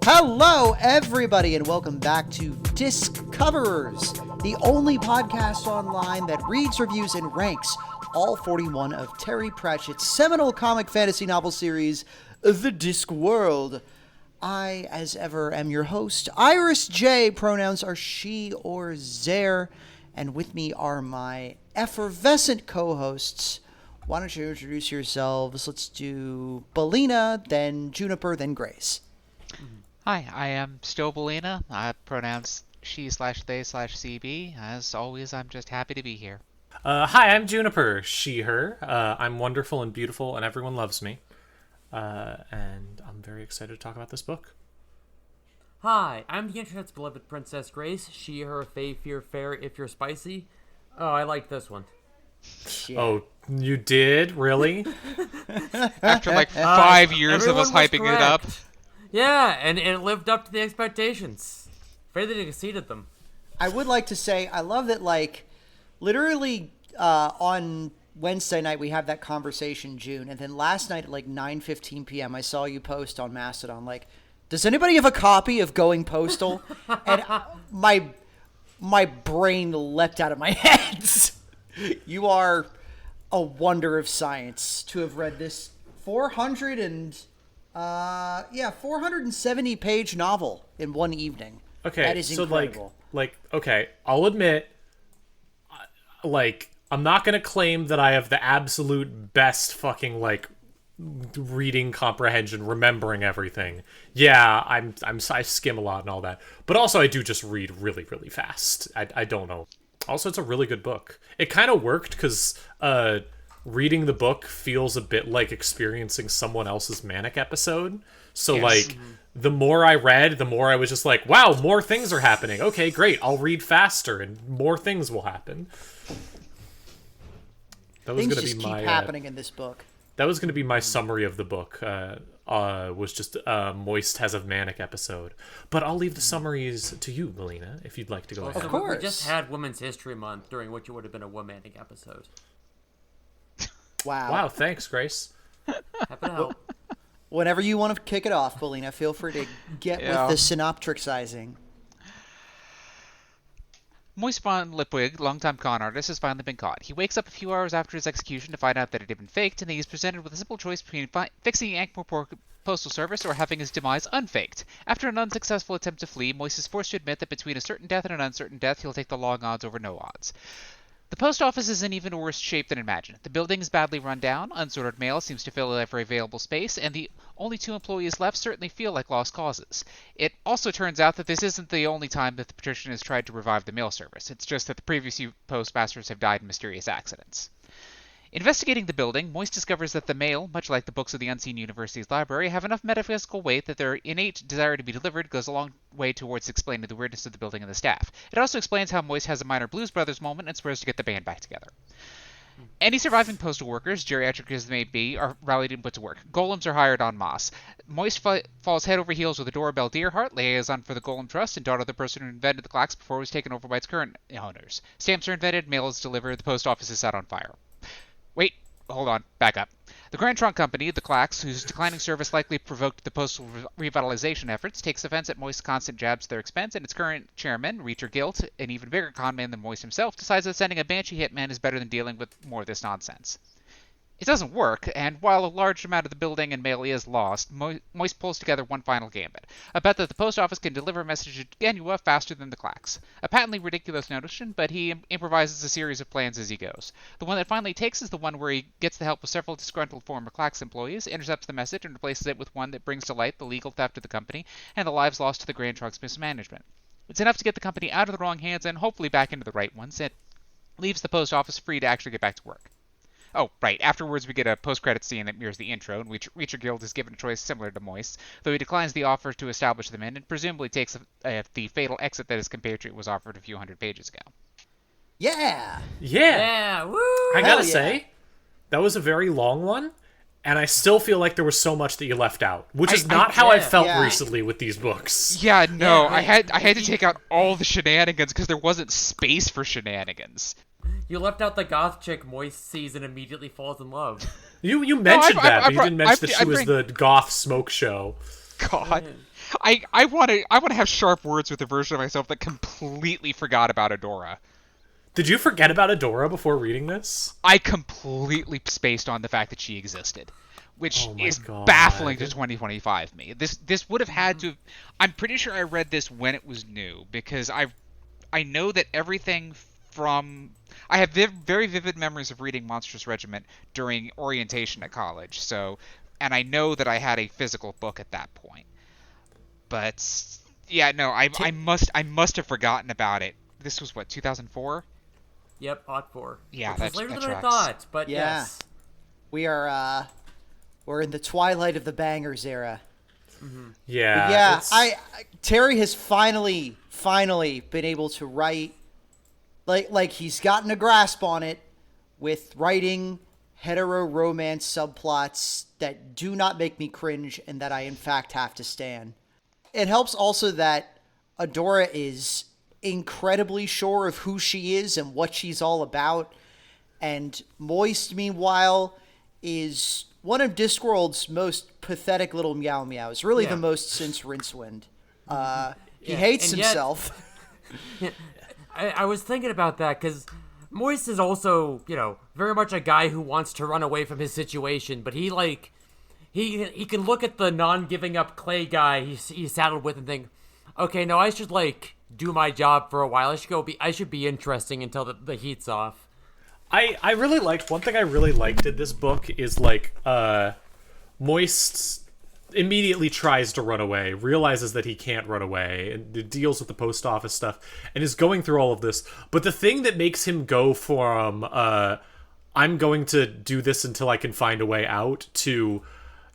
Hello, everybody, and welcome back to Discoverers, the only podcast online that reads, reviews, and ranks all 41 of Terry Pratchett's seminal comic fantasy novel series, The Discworld. I, as ever, am your host, Iris J. Pronouns are she or their, and with me are my effervescent co-hosts. Why don't you introduce yourselves? Let's do Belina, then Juniper, then Grace. Hi, I am still Belina. Pronouns she/they/cb. As always, I'm just happy to be here. Hi, I'm Juniper, she, her. I'm wonderful and beautiful, and everyone loves me. And I'm very excited to talk about this book. Hi, I'm the internet's beloved Princess Grace, she, her, fey, fear, fair, if you're spicy. Oh, I like this one. Yeah. Oh, you did? Really? After like 5 years of us hyping it up. Yeah, and it lived up to the expectations. Afraid that it exceeded them. I would like to say, I love that, like, literally on Wednesday night we have that conversation, June, and then last night at like 9:15 p.m. I saw you post on Mastodon, like, does anybody have a copy of Going Postal? And my brain leapt out of my head. You are a wonder of science to have read this 470 page novel in one evening. Okay, that is incredible. So okay, I'll admit, I'm not gonna claim that I have the absolute best fucking, reading comprehension, remembering everything. Yeah, I skim a lot and all that, but also I do just read really, really fast. I don't know. Also, it's a really good book. It kind of worked because reading the book feels a bit like experiencing someone else's manic episode. So, Yes. the more I read, the more I was just like, wow, more things are happening. Okay, great. I'll read faster and more things will happen. That was Things going to just be keep my happening in this book. That was going to be my summary of the book. Was just Moist has a manic episode. But I'll leave the summaries to you, Melina, if you'd like to go ahead. Of course. We just had Women's History Month, during which it would have been a womanic episode. Wow. Thanks, Grace. Happy to help. Whenever you want to kick it off, Belina, feel free to get with the synoptrixizing. Moist von Lipwig, longtime con artist, has finally been caught. He wakes up a few hours after his execution to find out that it had been faked, and he's presented with a simple choice between fixing the Ankh-Morpork Postal Service or having his demise unfaked. After an unsuccessful attempt to flee, Moist is forced to admit that between a certain death and an uncertain death, he'll take the long odds over no odds. The post office is in even worse shape than imagined. The building is badly run down, unsorted mail seems to fill every available space, and the only 2 employees left certainly feel like lost causes. It also turns out that this isn't the only time that the patrician has tried to revive the mail service. It's just that the previous few postmasters have died in mysterious accidents. Investigating the building, Moist discovers that the mail, much like the books of the Unseen University's library, have enough metaphysical weight that their innate desire to be delivered goes a long way towards explaining the weirdness of the building and the staff. It also explains how Moist has a minor Blues Brothers moment and swears to get the band back together. Any surviving postal workers, geriatric as they may be, are rallied and put to work. Golems are hired en masse. Moist falls head over heels with Adorabelle Dearheart, liaison for the Golem Trust, and daughter of the person who invented the clocks before it was taken over by its current owners. Stamps are invented, mail is delivered, the post office is set on fire. Wait, hold on, back up. The Grand Trunk Company, the Clacks, whose declining service likely provoked the postal revitalization efforts, takes offense at Moist's constant jabs to their expense, and its current chairman, Reacher Gilt, an even bigger con man than Moist himself, decides that sending a Banshee hitman is better than dealing with more of this nonsense. It doesn't work, and while a large amount of the building and mail is lost, Moist pulls together one final gambit. A bet that the post office can deliver a message to Genua faster than the Clacks. A patently ridiculous notion, but he improvises a series of plans as he goes. The one that finally takes is the one where he gets the help of several disgruntled former Clacks employees, intercepts the message, and replaces it with one that brings to light the legal theft of the company and the lives lost to the Grand Trunk's mismanagement. It's enough to get the company out of the wrong hands and hopefully back into the right ones. It leaves the post office free to actually get back to work. Oh, right. Afterwards, we get a post-credit scene that mirrors the intro, in which Reacher Guild is given a choice similar to Moist, though he declines the offer to establish them in, and presumably takes the fatal exit that his compatriot was offered a few hundred pages ago. Yeah! Yeah, woo! I gotta say, that was a very long one, and I still feel like there was so much that you left out, which is not how I felt recently with these books. Yeah, no, I had to take out all the shenanigans because there wasn't space for shenanigans. You left out the goth chick Moist sees and immediately falls in love. You mentioned that, but you didn't mention that she was the goth smoke show. God. I want to have sharp words with a version of myself that completely forgot about Adora. Did you forget about Adora before reading this? I completely spaced on the fact that she existed, which is God. baffling to 2025 me. This would have had to. I'm pretty sure I read this when it was new because I know that everything from. I have very vivid memories of reading Monstrous Regiment during orientation at college. So, and I know that I had a physical book at that point. But yeah, no, I must have forgotten about it. This was what, 2004? Yep, Odd 4. Yeah, which was that later than tracks. I thought, but Yeah. yes. We are we're in the twilight of the bangers era. Yeah. Yeah, it's- Terry has finally been able to write like he's gotten a grasp on it with writing hetero romance subplots that do not make me cringe and that I in fact have to stan. It helps also that Adora is incredibly sure of who she is and what she's all about, and Moist, meanwhile, is one of Discworld's most pathetic little meow meows. Really, Yeah. the most since Rincewind. He Yeah, hates and yet- himself. I was thinking about that because Moist is also, very much a guy who wants to run away from his situation, but he can look at the non-giving up clay guy he's saddled with and think, okay, no, I should do my job for a while. I should be interesting until the heat's off. I really liked one thing I really liked in this book is Moist immediately tries to run away, realizes that he can't run away, and deals with the post office stuff, and is going through all of this. But the thing that makes him go from I'm going to do this until I can find a way out to,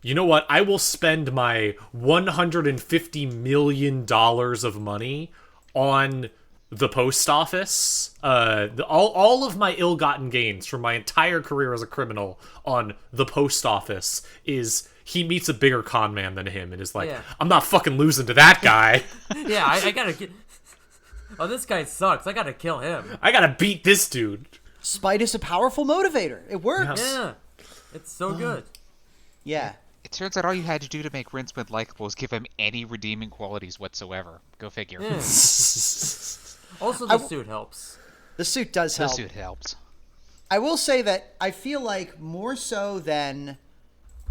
you know what, I will spend my $150 million of money on the post office, all of my ill-gotten gains from my entire career as a criminal on the post office is he meets a bigger con man than him and is like, Yeah. I'm not fucking losing to that guy. Yeah, I gotta get... Oh, this guy sucks. I gotta kill him. I gotta beat this dude. Spite is a powerful motivator. It works. Yeah. It's so good. Yeah. It turns out all you had to do to make Rincewind likable is give him any redeeming qualities whatsoever. Go figure. Yeah. Also, the suit helps. The suit does The help. suit helps. I will say that I feel like more so than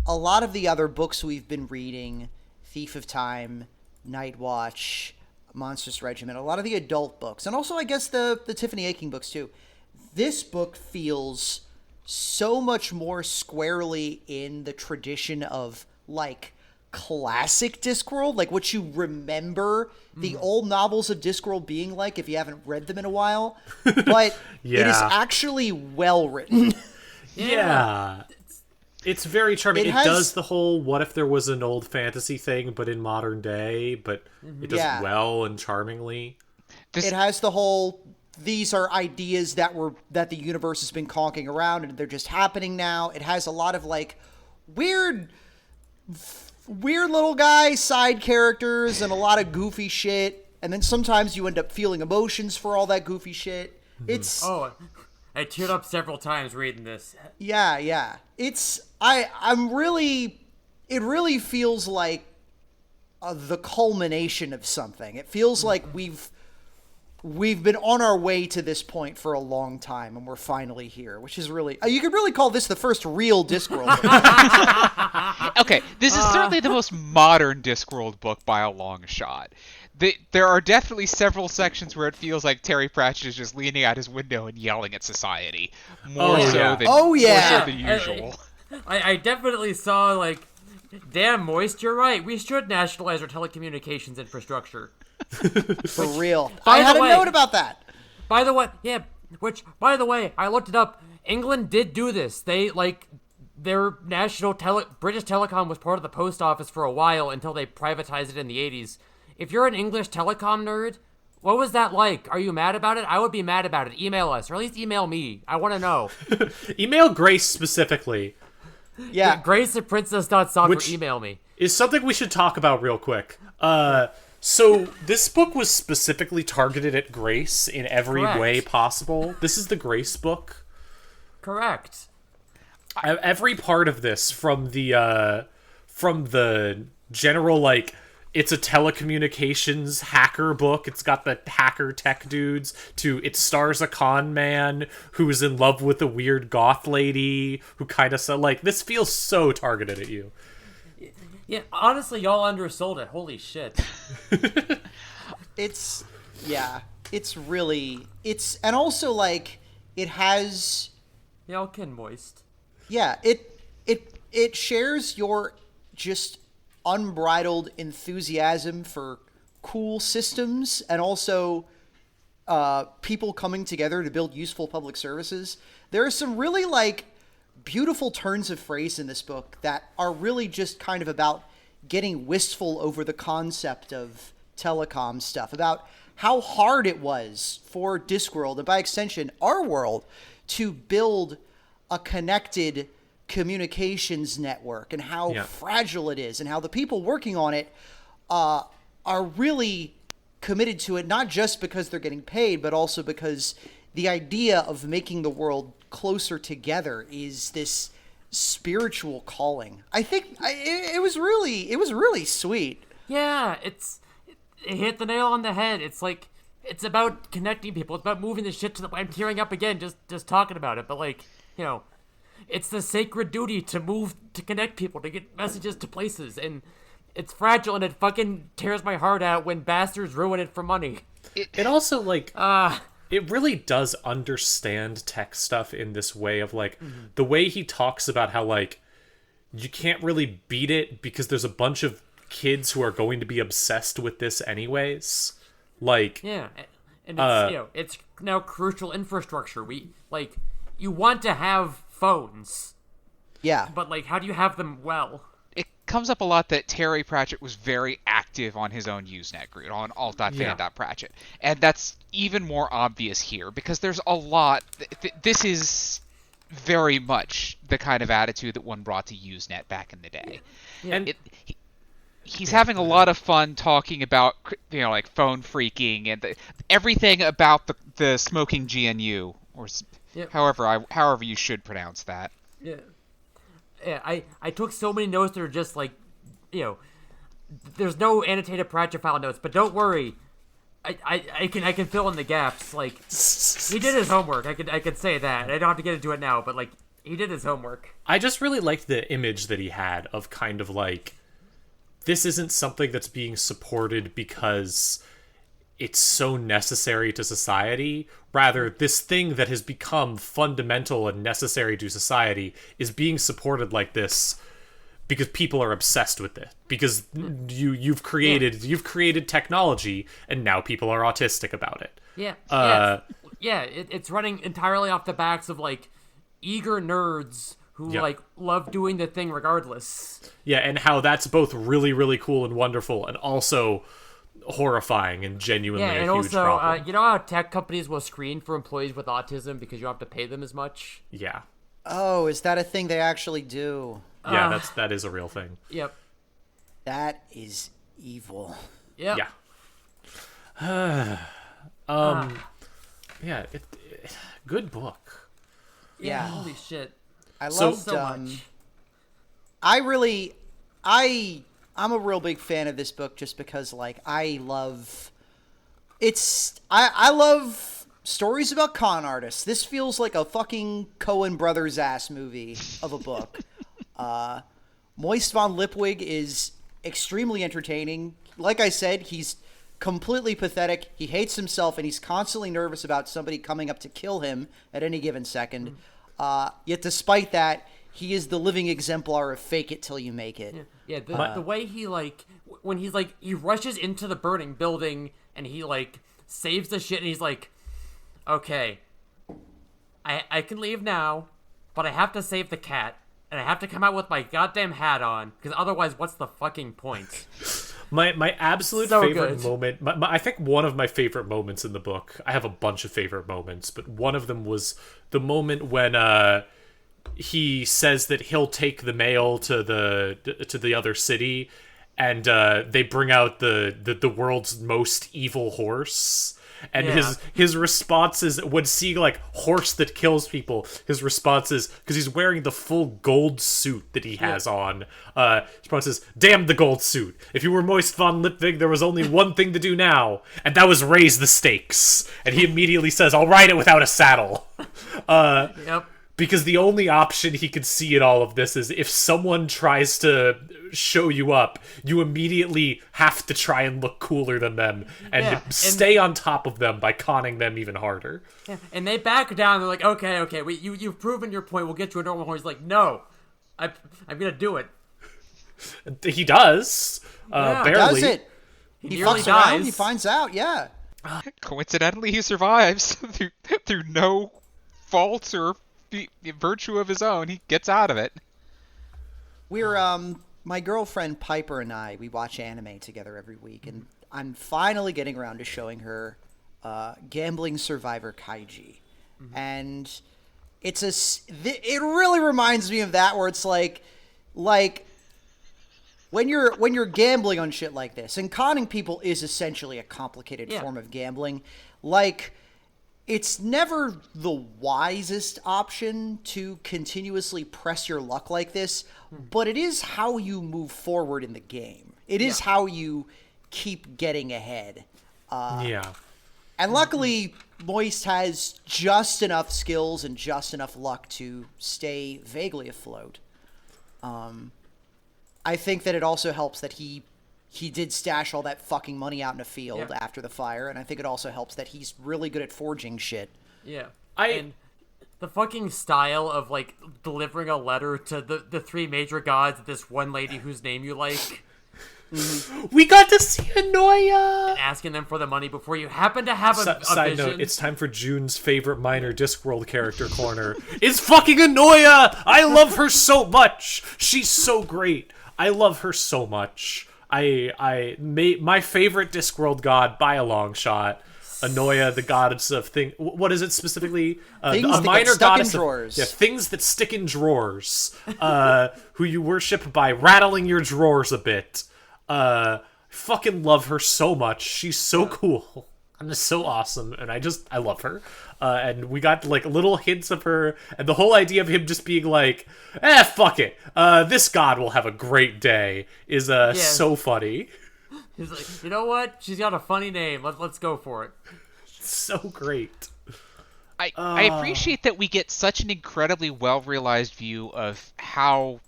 a lot of the other books we've been reading, Thief of Time, Night Watch, Monstrous Regiment, a lot of the adult books, and also I guess the Tiffany Aching books too, this book feels so much more squarely in the tradition of classic Discworld, like what you remember the old novels of Discworld being like if you haven't read them in a while. But it is Yeah. actually well written. Yeah. It's very charming. It It has- does the whole what if there was an old fantasy thing, but in modern day, but it does Yeah. it well and charmingly. It has the whole these are ideas that the universe has been conking around and they're just happening now. It has a lot of weird little guy side characters and a lot of goofy shit. And then sometimes you end up feeling emotions for all that goofy shit. It's Oh, I teared up several times reading this. yeah. It's it really feels like the culmination of something. It feels like we've been on our way to this point for a long time, and we're finally here, which is really... you could really call this the first real Discworld book. Okay, this is certainly the most modern Discworld book by a long shot. There are definitely several sections where it feels like Terry Pratchett is just leaning out his window and yelling at society. More Oh, so yeah. than, Oh, yeah. more so than usual. I definitely saw, damn, Moist, you're right. We should nationalize our telecommunications infrastructure. For real. By I had the a way- note about that. By the way, by the way, I looked it up. England did do this. They, their British Telecom was part of the post office for a while until they privatized it in the 80s. If you're an English telecom nerd, what was that like? Are you mad about it? I would be mad about it. Email us, or at least email me. I want to know. Email Grace specifically Yeah. Grace at princess.soccer, Which- email me. is something we should talk about real quick. So this book was specifically targeted at Grace in every Correct. way possible. This is the Grace book. Correct. Every part of this, from the general it's a telecommunications hacker book. It's got the hacker tech dudes. It stars a con man who is in love with a weird goth lady who kind of like, this feels so targeted at you. Yeah, honestly, y'all undersold it. Holy shit. It's really, and also like it has, Y'all can Moist. yeah, it shares your just unbridled enthusiasm for cool systems and also people coming together to build useful public services. There are some really like beautiful turns of phrase in this book that are really just kind of about getting wistful over the concept of telecom stuff, about how hard it was for Discworld, and by extension our world, to build a connected communications network, and how fragile it is, and how the people working on it are really committed to it, not just because they're getting paid, but also because the idea of making the world closer together is this spiritual calling. I think it was really sweet. Yeah, it hit the nail on the head. It's like, it's about connecting people. It's about moving the shit to the... I'm tearing up again just talking about it, but like, you know, it's the sacred duty to connect people, to get messages to places, and it's fragile, and it fucking tears my heart out when bastards ruin it for money. It also, like, it really does understand tech stuff in this way of, like, the way he talks about how, like, you can't really beat it because there's a bunch of kids who are going to be obsessed with this anyways. Like... Yeah, and it's, it's now crucial infrastructure. You want to have phones. Yeah. But, like, how do you have them well? It comes up a lot that Terry Pratchett was very active on his own Usenet group, on alt.fan.pratchett. And that's even more obvious here, because there's a lot... This is very much the kind of attitude that one brought to Usenet back in the day. Yeah. And he's having a lot of fun talking about, you know, like, phone freaking and everything about the smoking GNU, or... Yep. However you should pronounce that. Yeah. Yeah, I took so many notes that are just like, you know, there's no annotated Pratchett file notes, but don't worry. I can fill in the gaps. Like, he did his homework. I could say that. I don't have to get into it now, but like, he did his homework. I just really liked the image that he had of kind of like, this isn't something that's being supported because it's so necessary to society. Rather, this thing that has become fundamental and necessary to society is being supported like this because people are obsessed with it. Because you've created technology, and now people are autistic about it. Yeah. It's running entirely off the backs of like eager nerds who like love doing the thing regardless. Yeah, and how that's both really, really cool and wonderful, and also horrifying and genuinely a huge problem. You know how tech companies will screen for employees with autism because you don't have to pay them as much? Yeah. Oh, is that a thing they actually do? Yeah, that is a real thing. Yep. That is evil. Yep. Yeah. Yeah, good book. Yeah, holy shit. I loved so much. I'm a real big fan of this book just because, like, I love stories about con artists. This feels like a fucking Coen Brothers ass movie of a book. Moist von Lipwig is extremely entertaining. Like I said, he's completely pathetic. He hates himself, and he's constantly nervous about somebody coming up to kill him at any given second. Yet despite that, he is the living exemplar of fake it till you make it. Yeah, the way he, like, when he's, like, he rushes into the burning building and he, like, saves the shit and he's like, okay, I can leave now, but I have to save the cat and I have to come out with my goddamn hat on because otherwise what's the fucking point? My absolute favorite moment, I think one of my favorite moments in the book, I have a bunch of favorite moments, but one of them was the moment when he says that he'll take the mail to the other city, and they bring out the world's most evil horse, And Yeah. his response is, when seeing like horse that kills people, his response is, because he's wearing the full gold suit that he has on, his response is, damn the gold suit. If you were Moist von Lipwig, there was only one thing to do now, and that was raise the stakes. And he immediately says, I'll ride it without a saddle. Yep. Because the only option he could see in all of this is if someone tries to show you up, you immediately have to try and look cooler than them and stay on top of them by conning them even harder. Yeah. And they back down. They're like, okay, you've proven your point. We'll get you a normal horse. He's like, no, I'm gonna do it. He does. Barely. Does it? He He nearly fucks around, dies. he finds out, yeah. Coincidentally, he survives through no fault or virtue of his own. He gets out of it. We're my girlfriend Piper and I, we watch anime together every week, and I'm finally getting around to showing her Gambling Survivor Kaiji. And it really reminds me of that, where it's like when you're gambling on shit like this, and conning people is essentially a complicated form of gambling, like, it's never the wisest option to continuously press your luck like this, but it is how you move forward in the game. It is how you keep getting ahead. And luckily, Moist has just enough skills and just enough luck to stay vaguely afloat. I think that it also helps that he did stash all that fucking money out in a field after the fire, and I think it also helps that he's really good at forging shit. Yeah. And the fucking style of, like, delivering a letter to the three major gods, this one lady whose name you like. We got to see Anoya! And asking them for the money before you happen to have a Side vision. note, it's time for June's favorite minor Discworld character corner. It's fucking Anoya! I love her so much! She's so great. I love her so much. My favorite Discworld god by a long shot. Anoya, the goddess of what is it specifically? Things a that minor get stuck goddess in drawers. things that stick in drawers. Who you worship by rattling your drawers a bit. Fucking love her so much. She's so cool. And it's so awesome, and I love her. And we got, like, little hints of her, and the whole idea of him just being like, fuck it. This god will have a great day is so funny. He's like, you know what? She's got a funny name. Let's go for it. So great. I appreciate that we get such an incredibly well-realized view of how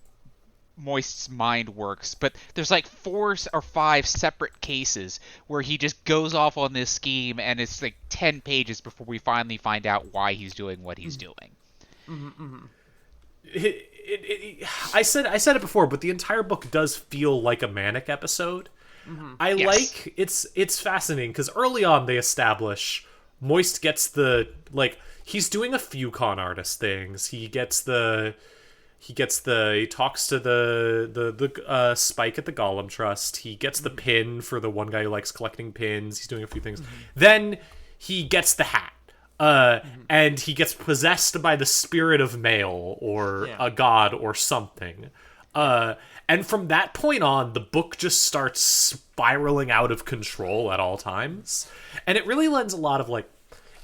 Moist's mind works, but there's like 4 or 5 separate cases where he just goes off on this scheme, and it's like 10 pages before we finally find out why he's doing what he's doing. I said it before, but the entire book does feel like a manic episode. Like it's fascinating because early on they establish Moist gets he's doing a few con artist things. He talks to the Spike at the Golem Trust. He gets the pin for the one guy who likes collecting pins. He's doing a few things. Then he gets the hat. And he gets possessed by the spirit of male or a god or something. And from that point on, the book just starts spiraling out of control at all times. And it really lends a lot of, like,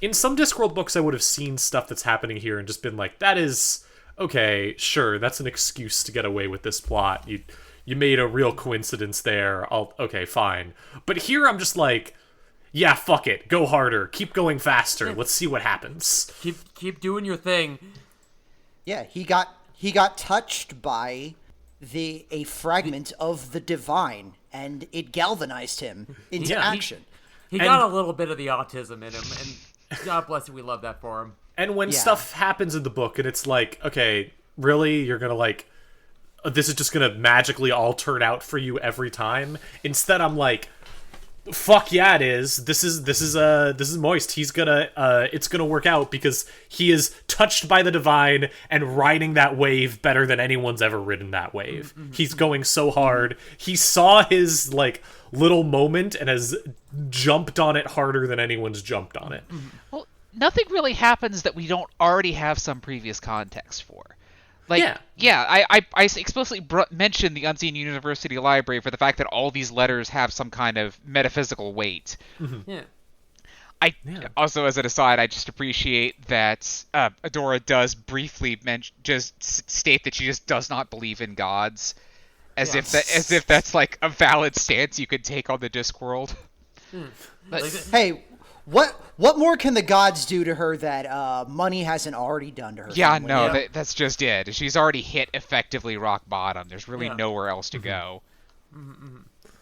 in some Discworld books I would have seen stuff that's happening here and just been like, that is, okay, sure, that's an excuse to get away with this plot. You made a real coincidence there. Okay, fine. But here I'm just like, yeah, fuck it. Go harder. Keep going faster. Let's see what happens. Keep doing your thing. Yeah, he got touched by a fragment of the divine, and it galvanized him into action. He got a little bit of the autism in him, and God bless him, we love that for him. And when stuff happens in the book, and it's like, okay, really? You're gonna, like, this is just gonna magically all turn out for you every time? Instead, I'm like, fuck yeah, it is. This is Moist. He's gonna, it's gonna work out because he is touched by the divine and riding that wave better than anyone's ever ridden that wave. He's going so hard. He saw his, like, little moment and has jumped on it harder than anyone's jumped on it. Well, nothing really happens that we don't already have some previous context for. Like, I explicitly mentioned the Unseen University Library for the fact that all these letters have some kind of metaphysical weight. Yeah. Also, as an aside, I just appreciate that Adora does briefly state that she just does not believe in gods, as if that's like a valid stance you could take on the Discworld. But, hey, what more can the gods do to her that money hasn't already done to her? Yeah, no, that's just it. She's already hit effectively rock bottom. There's really nowhere else to go.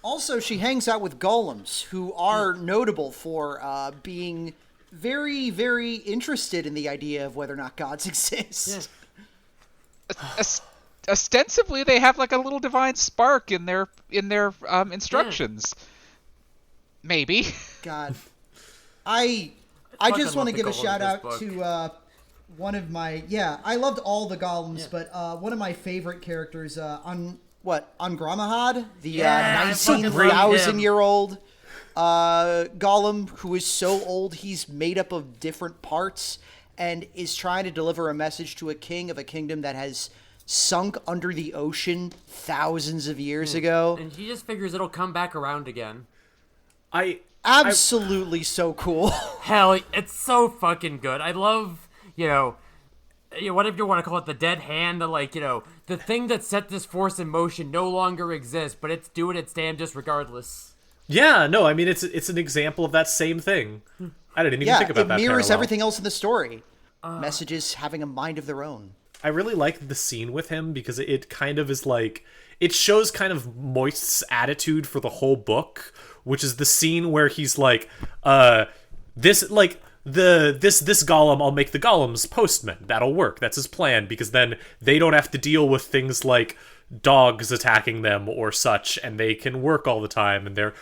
Also, she hangs out with golems, who are notable for being very, very interested in the idea of whether or not gods exist. Ostensibly, they have like a little divine spark in their instructions. Maybe. God, I just want to give a shout out to one of my I loved all the golems, but one of my favorite characters on Gramahad, the 19,000-year-old golem who is so old he's made up of different parts and is trying to deliver a message to a king of a kingdom that has sunk under the ocean thousands of years ago. And he just figures it'll come back around again. Absolutely so cool. Hell, it's so fucking good. I love, whatever you want to call it, the dead hand, the thing that set this force in motion no longer exists, but it's doing its damnedest regardless. Yeah, no, I mean, it's an example of that same thing. I didn't even think about that. It mirrors parallel. everything else in the story. Messages having a mind of their own. I really like the scene with him because it kind of is like, it shows kind of Moist's attitude for the whole book, which is the scene where he's like, this golem, I'll make the golems postmen. That'll work. That's his plan, because then they don't have to deal with things like dogs attacking them or such, and they can work all the time, and they're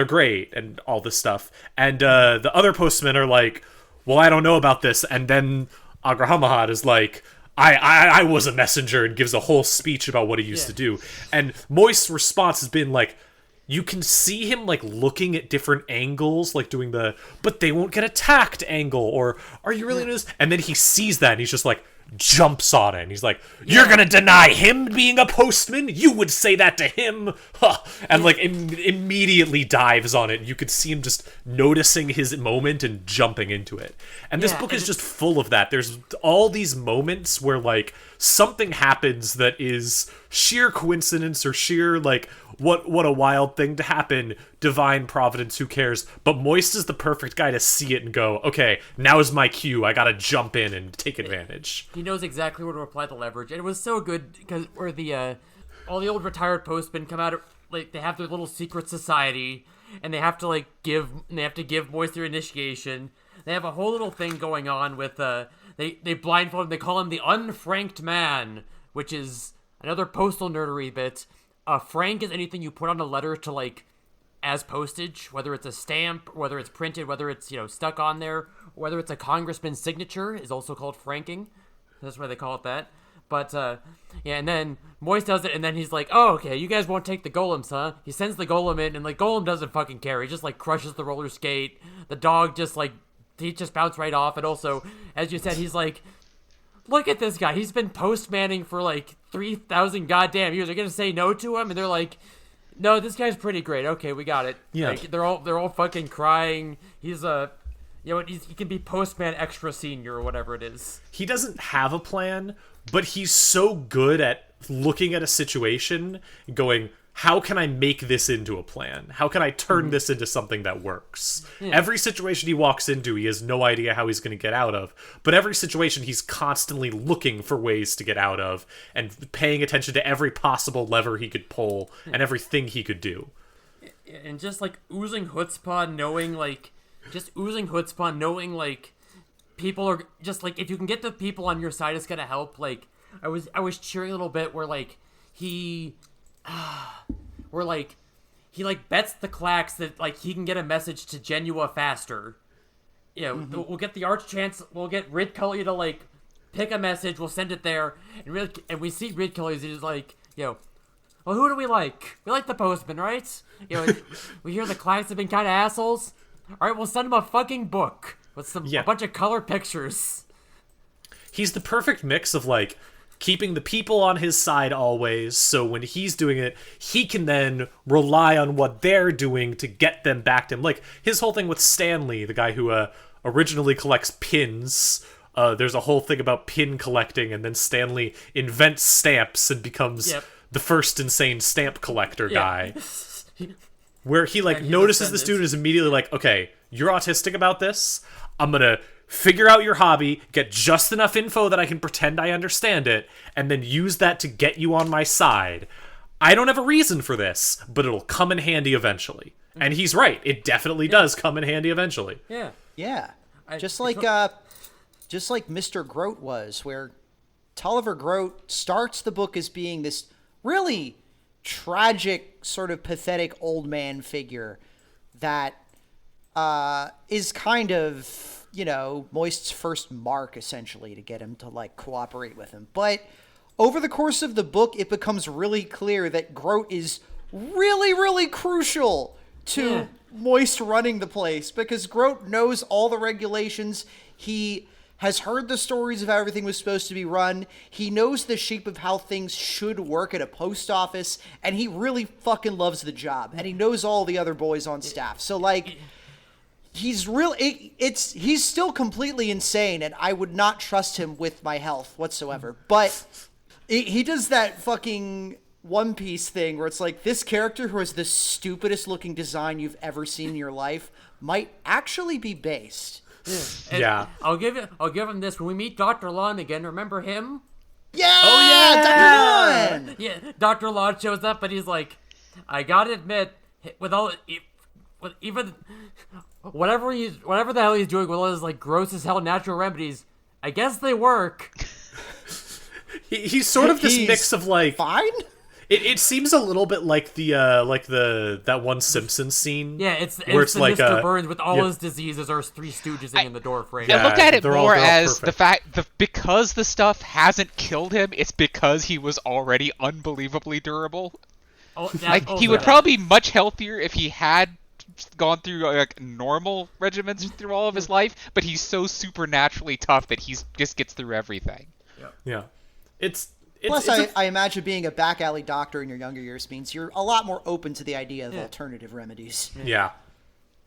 great and all this stuff. And the other postmen are like, well, I don't know about this. And then Agrahamahad is like, I was a messenger, and gives a whole speech about what he used to do. And Moist's response has been like, you can see him like looking at different angles, like doing but they won't get attacked angle, or are you really this? And then he sees that and he's just like, jumps on it, and he's like, you're gonna deny him being a postman? You would say that to him? Huh. And like immediately dives on it. You could see him just noticing his moment and jumping into it. And this book is just full of that. There's all these moments where like something happens that is sheer coincidence or sheer like what a wild thing to happen, divine providence, who cares? But Moist is the perfect guy to see it and go, okay, now is my cue. I gotta jump in and take advantage. He knows exactly where to apply the leverage, and it was so good because where all the old retired postmen come out, like they have their little secret society, and they have to give Moist their initiation. They have a whole little thing going on with they blindfold him. They call him the unfranked man, which is another postal nerdery bit. Frank is anything you put on a letter to as postage, whether it's a stamp, whether it's printed, whether it's stuck on there, whether it's a congressman's signature is also called franking. That's why they call it that. But and then Moist does it, and then he's like, "Oh, okay, you guys won't take the golems, huh?" He sends the golem in, and Golem doesn't fucking care. He just crushes the roller skate. The dog just he just bounced right off. And also, as you said, he's like, look at this guy. He's been postmanning for 3,000 goddamn years. They're gonna say no to him, and they're like, no, this guy's pretty great. Okay, we got it. Yeah. They're all fucking crying. He's he can be postman extra senior or whatever it is. He doesn't have a plan, but he's so good at looking at a situation and going, how can I make this into a plan? How can I turn this into something that works? Yeah. Every situation he walks into, he has no idea how he's going to get out of. But every situation, he's constantly looking for ways to get out of and paying attention to every possible lever he could pull and everything he could do. And just oozing chutzpah, knowing people are just if you can get the people on your side, it's going to help. I was cheering a little bit where he bets the clacks that and get a message to Genua faster. We'll get the Archchancellor, we'll get Rid Cully to pick a message, we'll send it there, and we see Rid Cully, he's well, who do we like? We like the postman, right? We hear the clacks have been kind of assholes. All right, we'll send him a fucking book with a bunch of color pictures. He's the perfect mix of keeping the people on his side always, so when he's doing it, he can then rely on what they're doing to get them back to him. Like, his whole thing with Stanley, the guy who originally collects pins. There's a whole thing about pin collecting, and then Stanley invents stamps and becomes the first insane stamp collector guy. Where he, like, notices this dude is immediately like, okay, you're autistic about this. I'm gonna figure out your hobby, get just enough info that I can pretend I understand it, and then use that to get you on my side. I don't have a reason for this, but it'll come in handy eventually. And he's right. It definitely does come in handy eventually. Yeah. Yeah. Just like Mr. Grote was, where Tolliver Grote starts the book as being this really tragic, sort of pathetic old man figure that is kind of, Moist's first mark, essentially, to get him to, like, cooperate with him. But over the course of the book, it becomes really clear that Grote is really, really crucial to Moist running the place, because Grote knows all the regulations. He has heard the stories of how everything was supposed to be run. He knows the shape of how things should work at a post office, and he really fucking loves the job. And he knows all the other boys on staff. So, like, he's still completely insane, and I would not trust him with my health whatsoever. But he does that fucking One Piece thing where it's like, this character who has the stupidest looking design you've ever seen in your life might actually be based. Yeah. I'll give him this. When we meet Dr. Lon again, remember him? Yeah! Oh, yeah! Dr. Lon! Yeah, Dr. Lon shows up, and he's like, I gotta admit, whatever the hell he's doing with all his, like, gross as hell natural remedies, I guess they work. He's sort of this mix of, like... Fine? It seems a little bit like that one Simpsons scene. Yeah, it's like Mr. Burns with all his diseases or Three Stooges in the door frame. I looked at it more as perfect. the fact because the stuff hasn't killed him, it's because he was already unbelievably durable. He would probably be much healthier if he had gone through, like, normal regimens through all of his life, but he's so supernaturally tough that he just gets through everything. Yeah. Plus, I imagine being a back alley doctor in your younger years means you're a lot more open to the idea of alternative remedies. Yeah.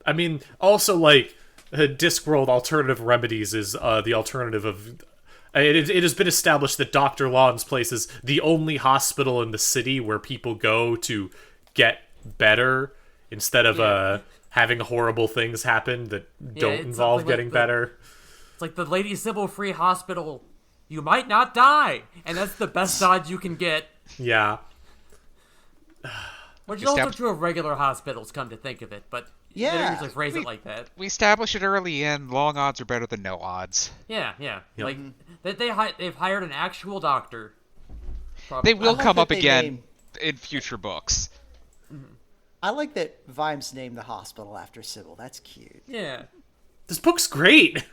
I mean, also, like, Discworld alternative remedies is the alternative of... It has been established that Dr. Lon's place is the only hospital in the city where people go to get better instead of having horrible things happen that don't involve getting better. It's like the Lady Sybil Free Hospital... You might not die, and that's the best odds you can get. Yeah. Which is also true of regular hospitals, come to think of it, but they don't usually phrase it like that. We established it early in, long odds are better than no odds. Yeah. Yep. Like, they've hired an actual doctor. They will come up again in future books. I like that Vimes named the hospital after Sybil. That's cute. Yeah. This book's great.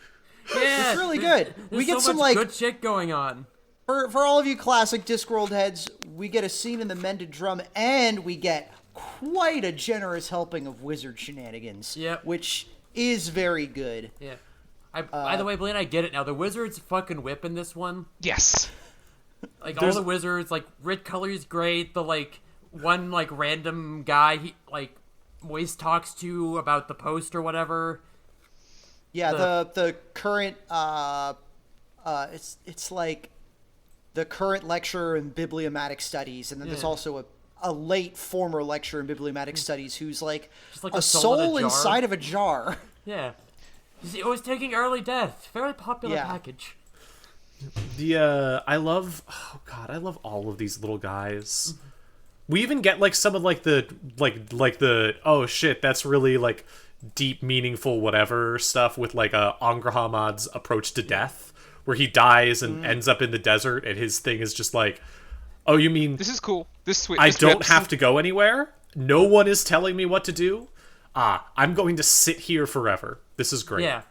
Yeah, it's really good. We get some like good shit going on. For all of you classic Discworld heads, we get a scene in the Mended Drum, and we get quite a generous helping of wizard shenanigans. Yep. Which is very good. Yeah. By the way, Blaine, I get it now. The wizards fucking whip in this one. Yes. Like, all the wizards, like, Red Color's great. The, like, one, like, random guy, Moist talks to about the post or whatever. Yeah, the current it's like the current lecturer in bibliomatic studies, and then there's also a late former lecturer in bibliomatic studies who's like a soul inside of a jar. Yeah, he's always taking early death. Very popular package. I love all of these little guys. We even get like some of like the oh shit, that's really like deep, meaningful whatever stuff with like Angrahamad's approach to death, where he dies and ends up in the desert, and his thing is just like, oh, you mean this is cool, I don't have to go anywhere, no one is telling me what to do, I'm going to sit here forever, this is great. That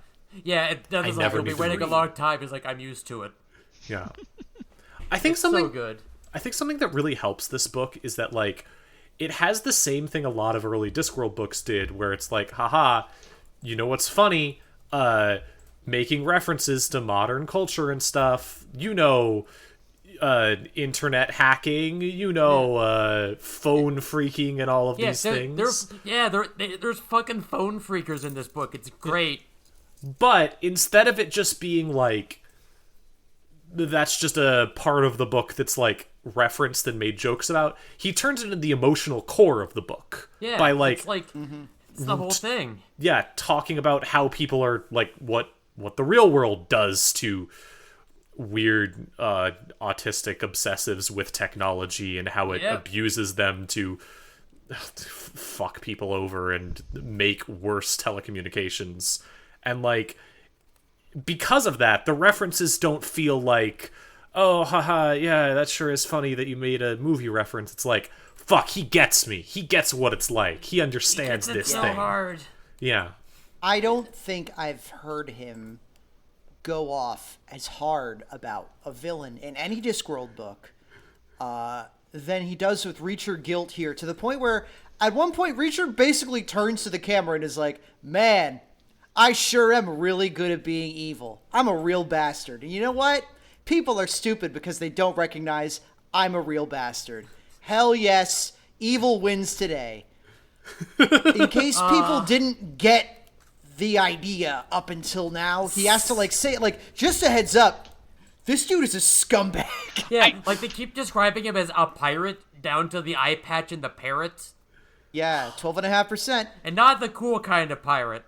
is like, you'll be waiting a long time. It's like, I'm used to it. I think something so good. I think something that really helps this book is that, like, it has the same thing a lot of early Discworld books did, where it's like, haha, you know what's funny? Making references to modern culture and stuff. internet hacking, phone freaking and all of these things. There's fucking phone freakers in this book. It's great. But instead of it just being like, that's just a part of the book that's like referenced and made jokes about, he turns it into the emotional core of the book. Yeah, by like, it's the whole thing. Yeah, talking about how people are like what the real world does to weird autistic obsessives with technology and how it abuses them to fuck people over and make worse telecommunications. And like, because of that, the references don't feel like, oh, haha, yeah, that sure is funny that you made a movie reference. It's like, fuck, he gets me. He gets what it's like. He understands this so thing. Hard. Yeah. I don't think I've heard him go off as hard about a villain in any Discworld book than he does with Reacher Guilt here, to the point where at one point Reacher basically turns to the camera and is like, man, I sure am really good at being evil. I'm a real bastard. And you know what? People are stupid because they don't recognize I'm a real bastard. Hell yes, evil wins today. In case people didn't get the idea up until now, he has to like say, like, just a heads up, this dude is a scumbag. Yeah, like they keep describing him as a pirate down to the eye patch and the parrot. Yeah, 12.5%. And not the cool kind of pirate.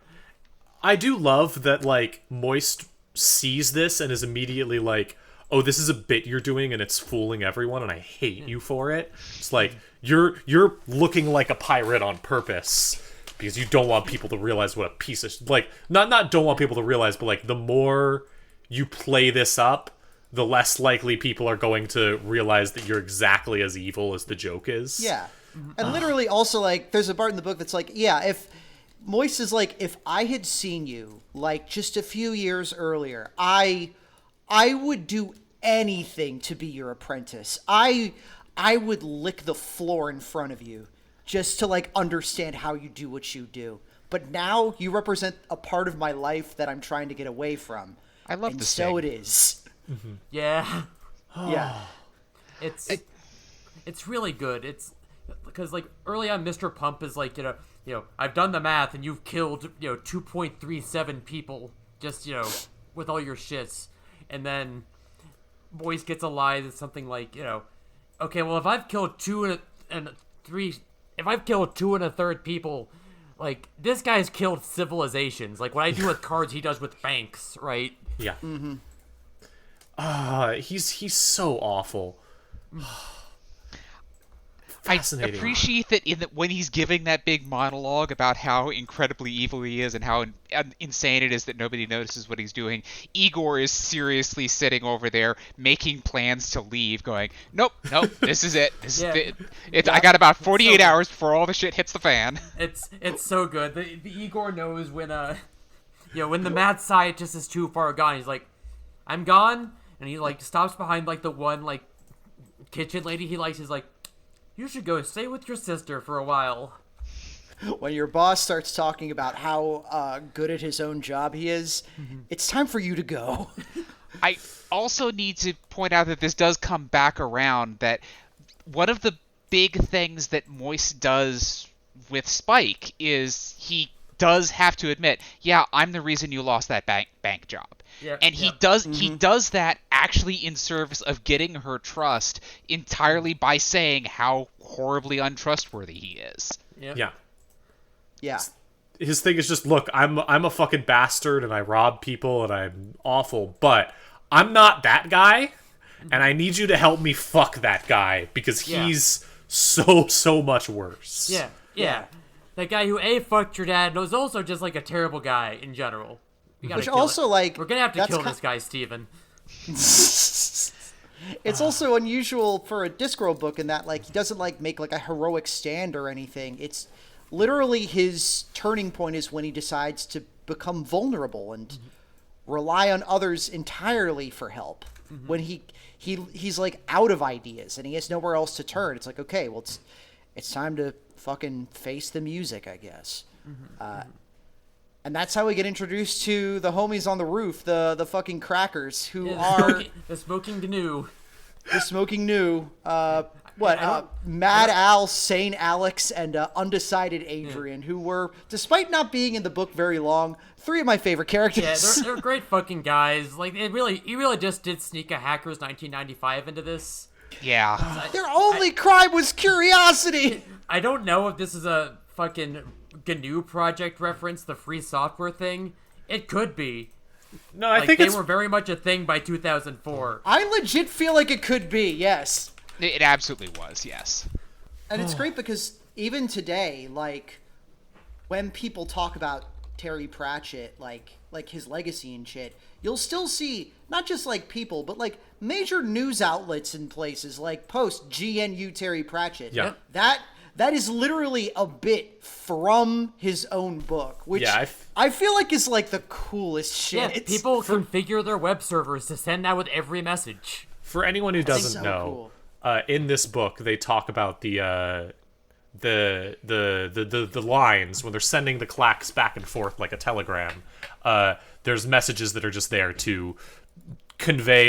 I do love that, like, Moist sees this and is immediately like, oh, this is a bit you're doing and it's fooling everyone and I hate you for it. It's like, you're looking like a pirate on purpose because you don't want people to realize what a piece of... Like, not don't want people to realize, but, like, the more you play this up, the less likely people are going to realize that you're exactly as evil as the joke is. Yeah. And literally also, like, there's a part in the book that's like, yeah, if... Moist is like, if I had seen you, like, just a few years earlier, I would do anything to be your apprentice. I would lick the floor in front of you just to, like, understand how you do what you do. But now you represent a part of my life that I'm trying to get away from. I love and this so thing. it is. Mm-hmm. Yeah. Yeah. It's really good. It's because, like, early on, Mr. Pump is like, I've done the math and you've killed, 2.37 people just, with all your shits. And then Moist gets a lie that's something like, okay, well, if I've killed two and a third people, like, this guy's killed civilizations. Like, what I do with cards, he does with banks, right? Yeah. Mm-hmm. He's so awful. I appreciate that when he's giving that big monologue about how incredibly evil he is and how insane it is that nobody notices what he's doing, Igor is seriously sitting over there making plans to leave, going, nope, this is it. This is it. I got about 48 hours before all the shit hits the fan. It's so good. The Igor knows when when the mad scientist is too far gone. He's like, I'm gone, and he like stops behind like the one like kitchen lady he likes. He's like, you should go stay with your sister for a while. When your boss starts talking about how good at his own job he is, it's time for you to go. I also need to point out that this does come back around, that one of the big things that Moist does with Spike is he does have to admit, yeah, I'm the reason you lost that bank job. Yeah, and he does that actually in service of getting her trust entirely by saying how horribly untrustworthy he is. Yeah. Yeah. His thing is just, look, I'm a fucking bastard and I rob people and I'm awful, but I'm not that guy and I need you to help me fuck that guy because he's so much worse. Yeah. That guy who fucked your dad and was also just like a terrible guy in general. Which also, like, we're gonna have to kill this guy, Steven. It's also unusual for a Discworld book in that, like, he doesn't like make like a heroic stand or anything. It's literally his turning point is when he decides to become vulnerable and rely on others entirely for help. When he's like out of ideas and he has nowhere else to turn. It's like, okay, well, it's time to fucking face the music, I guess. And that's how we get introduced to the homies on the roof, the fucking crackers, who are... The smoking canoe. the Smoking New, Mad Al, Sane Alex, and Undecided Adrian, who were, despite not being in the book very long, 3 of my favorite characters. Yeah, they're great fucking guys. Like, you really just did sneak a Hackers 1995 into this. Yeah. Their only crime was curiosity. I don't know if this is a fucking GNU Project reference, the free software thing. It could be. No, I Like, think they it's were very much a thing by 2004. I legit feel like it could be, yes. It absolutely was, yes. And it's great because even today, like, when people talk about Terry Pratchett, like his legacy and shit, you'll still see not just like people, but like major news outlets in places like post GNU Terry Pratchett. Yeah. That is literally a bit from his own book, which Yeah, I feel like is like the coolest shit. Yeah, people configure their web servers to send out with every message. For anyone who doesn't so know, cool. In this book they talk about the lines when they're sending the clacks back and forth like a telegram. There's messages that are just there to convey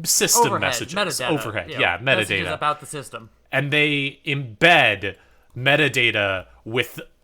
system Overhead, messages, metadata, overhead, metadata metadata about the system. And they embed metadata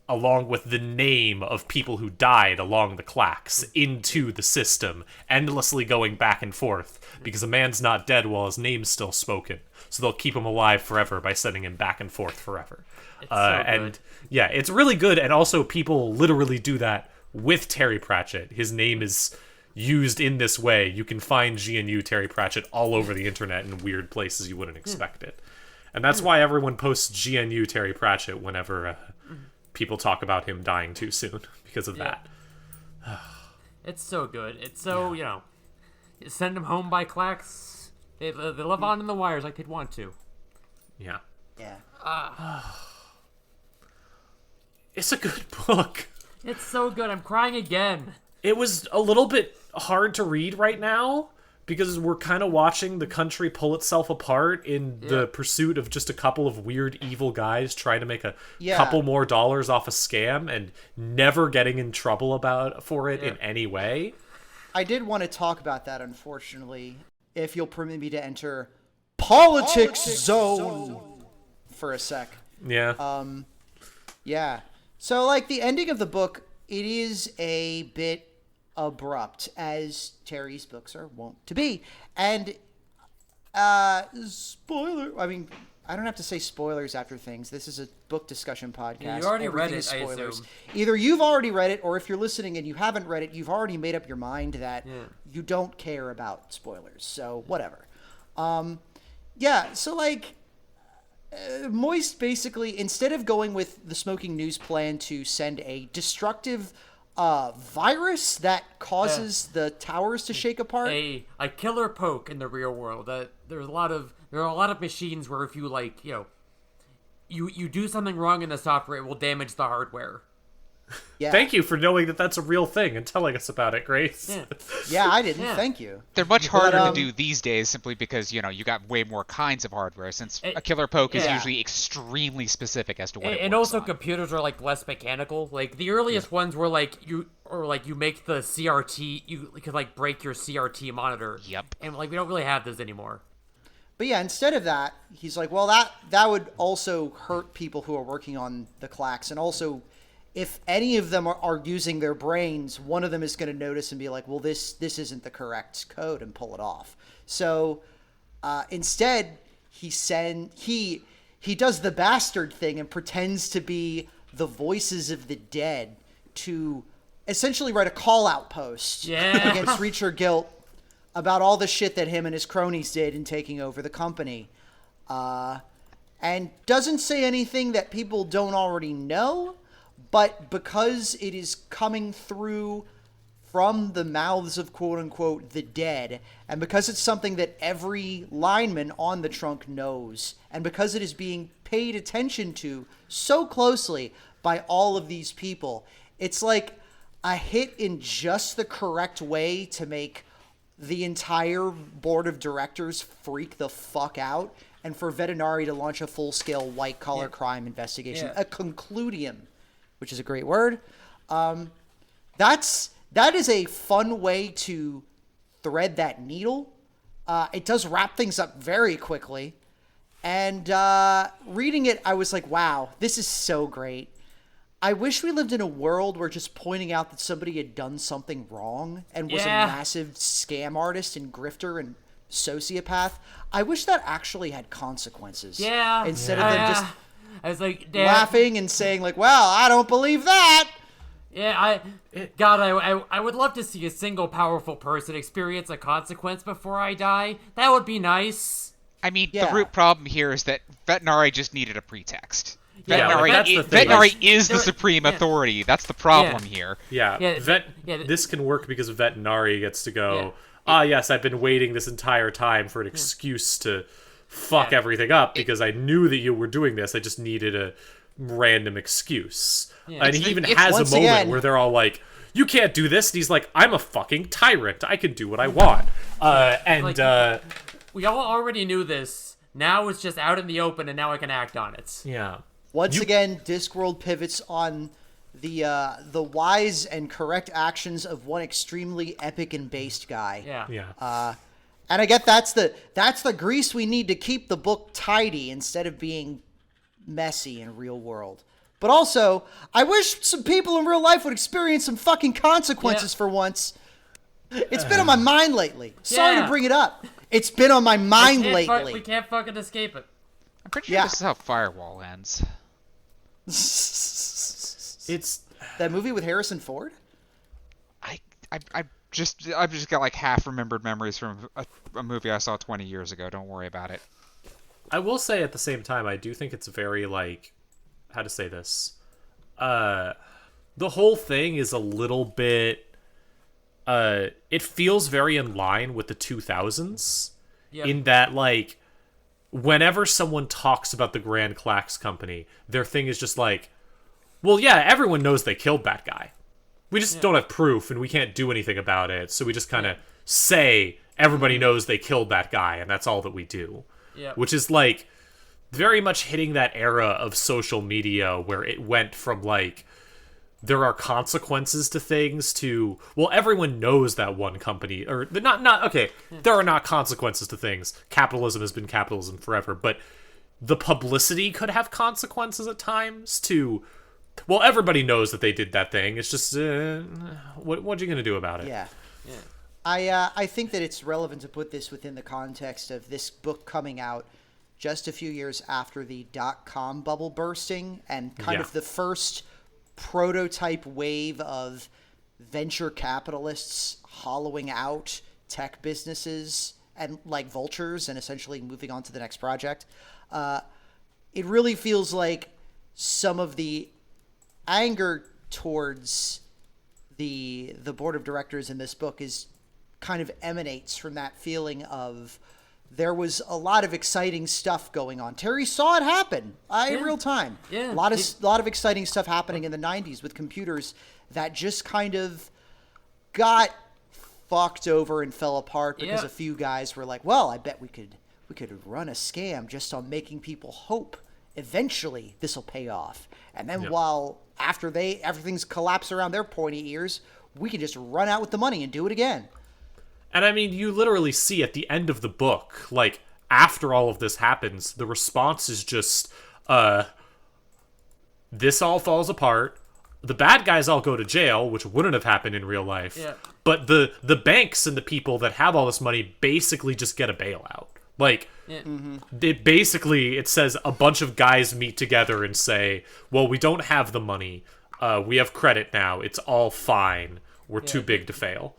along with the name of people who died along the clacks into the system, endlessly going back and forth, because a man's not dead while his name's still spoken. So they'll keep him alive forever by sending him back and forth forever. It's so and good. yeah, it's really good. And also people literally do that with Terry Pratchett. His name is used in this way. You can find GNU Terry Pratchett all over the internet in weird places you wouldn't expect it. And that's why everyone posts GNU Terry Pratchett whenever people talk about him dying too soon, because of that. It's so good. It's so, you send them home by clacks. They live on in the wires like they'd want to. Yeah. Yeah. It's a good book. It's so good. I'm crying again. It was a little bit hard to read right now because we're kind of watching the country pull itself apart in the pursuit of just a couple of weird evil guys trying to make a couple more dollars off a scam and never getting in trouble for it in any way. I did want to talk about that, unfortunately, if you'll permit me to enter politics zone for a sec. Yeah. Yeah. So, like, the ending of the book, it is a bit abrupt, as Terry's books are wont to be. And, spoiler, I mean, I don't have to say spoilers after things. This is a book discussion podcast. Yeah, you already read Everything it, is spoilers. I assume. Either you've already read it, or if you're listening and you haven't read it, you've already made up your mind that you don't care about spoilers. So, whatever. So, like, Moist basically, instead of going with the Smoking News plan to send a destructive virus that causes the towers to shake apart, A killer poke in the real world. There are a lot of machines where if you you do something wrong in the software, it will damage the hardware. yeah, Thank you for knowing that that's a real thing and telling us about it, Grace. I didn't. Thank you. They're much harder to do these days simply because, you got way more kinds of hardware, since a killer poke is usually extremely specific as to what it And works also on. computers are less mechanical. Like the earliest ones were you make the CRT, you could break your CRT monitor. Yep. And we don't really have those anymore. But yeah, instead of that, he's like, well, that would also hurt people who are working on the clacks, and also, if any of them are using their brains, one of them is going to notice and be like, well, this isn't the correct code, and pull it off. So instead, he does the bastard thing and pretends to be the voices of the dead to essentially write a call-out post against Reacher Guilt about all the shit that him and his cronies did in taking over the company. And doesn't say anything that people don't already know, but because it is coming through from the mouths of quote-unquote the dead, and because it's something that every lineman on the trunk knows, and because it is being paid attention to so closely by all of these people, it's like a hit in just the correct way to make the entire board of directors freak the fuck out, and for Veterinari to launch a full-scale white-collar crime investigation, a concludium, which is a great word. That is a fun way to thread that needle. It does wrap things up very quickly. And reading it, I was like, wow, this is so great. I wish we lived in a world where just pointing out that somebody had done something wrong and was a massive scam artist and grifter and sociopath. I wish that actually had consequences. Yeah. Instead of them just I was like, laughing and saying like, well, I don't believe that. Yeah, I would love to see a single powerful person experience a consequence before I die. That would be nice. I mean, Yeah. the root problem here is that Vetinari just needed a pretext. Yeah, Vetinari, that's the thing. Vetinari is the supreme authority. That's the problem here. This can work because Vetinari gets to go, yes, I've been waiting this entire time for an excuse to fuck everything up because I knew that you were doing this. I just needed a random excuse. And he even has a moment where they're all like, you can't do this. And he's like, I'm a fucking tyrant. I can do what I want. We all already knew this. Now it's just out in the open, and now I can act on it. Yeah. Once again, Discworld pivots on the wise and correct actions of one extremely epic and based guy. Yeah. And I get that's the grease we need to keep the book tidy instead of being messy in real world. But also, I wish some people in real life would experience some fucking consequences for once. It's been on my mind lately. Sorry to bring it up. It's been on my mind lately. We can't fucking escape it. I'm pretty sure this is how Firewall ends. It's that movie with Harrison Ford? I've just got like half remembered memories from a movie I saw 20 years ago. Don't worry about it. I will say at the same time, I do think it's very like, how to say this? The whole thing is a little bit. It feels very in line with the 2000s, in that like, whenever someone talks about the Grand Clacks Company, their thing is just like, well, yeah, everyone knows they killed that guy. We just don't have proof, and we can't do anything about it, so we just kind of say everybody knows they killed that guy, and that's all that we do. Yeah. Which is like very much hitting that era of social media where it went from like, there are consequences to things to, well, everyone knows that one company, or there are not consequences to things. Capitalism has been capitalism forever, but the publicity could have consequences at times to, well, everybody knows that they did that thing. It's just, what are you going to do about it? Yeah. I think that it's relevant to put this within the context of this book coming out just a few years after the .com bubble bursting and kind of the first prototype wave of venture capitalists hollowing out tech businesses and like vultures and essentially moving on to the next project. It really feels like some of the anger towards the board of directors in this book is kind of emanates from that feeling of there was a lot of exciting stuff going on. Terry saw it happen in real time. Yeah. A lot of exciting stuff happening in the 90s with computers that just kind of got fucked over and fell apart because a few guys were like, well, I bet we could run a scam just on making people hope eventually this will pay off. And then while after everything's collapsed around their pointy ears, we can just run out with the money and do it again. And I mean, you literally see at the end of the book, like, after all of this happens, the response is just, this all falls apart. The bad guys all go to jail, which wouldn't have happened in real life. Yeah. But the banks and the people that have all this money basically just get a bailout. Like, it says a bunch of guys meet together and say, well, we don't have the money. We have credit now. It's all fine. We're too big to fail.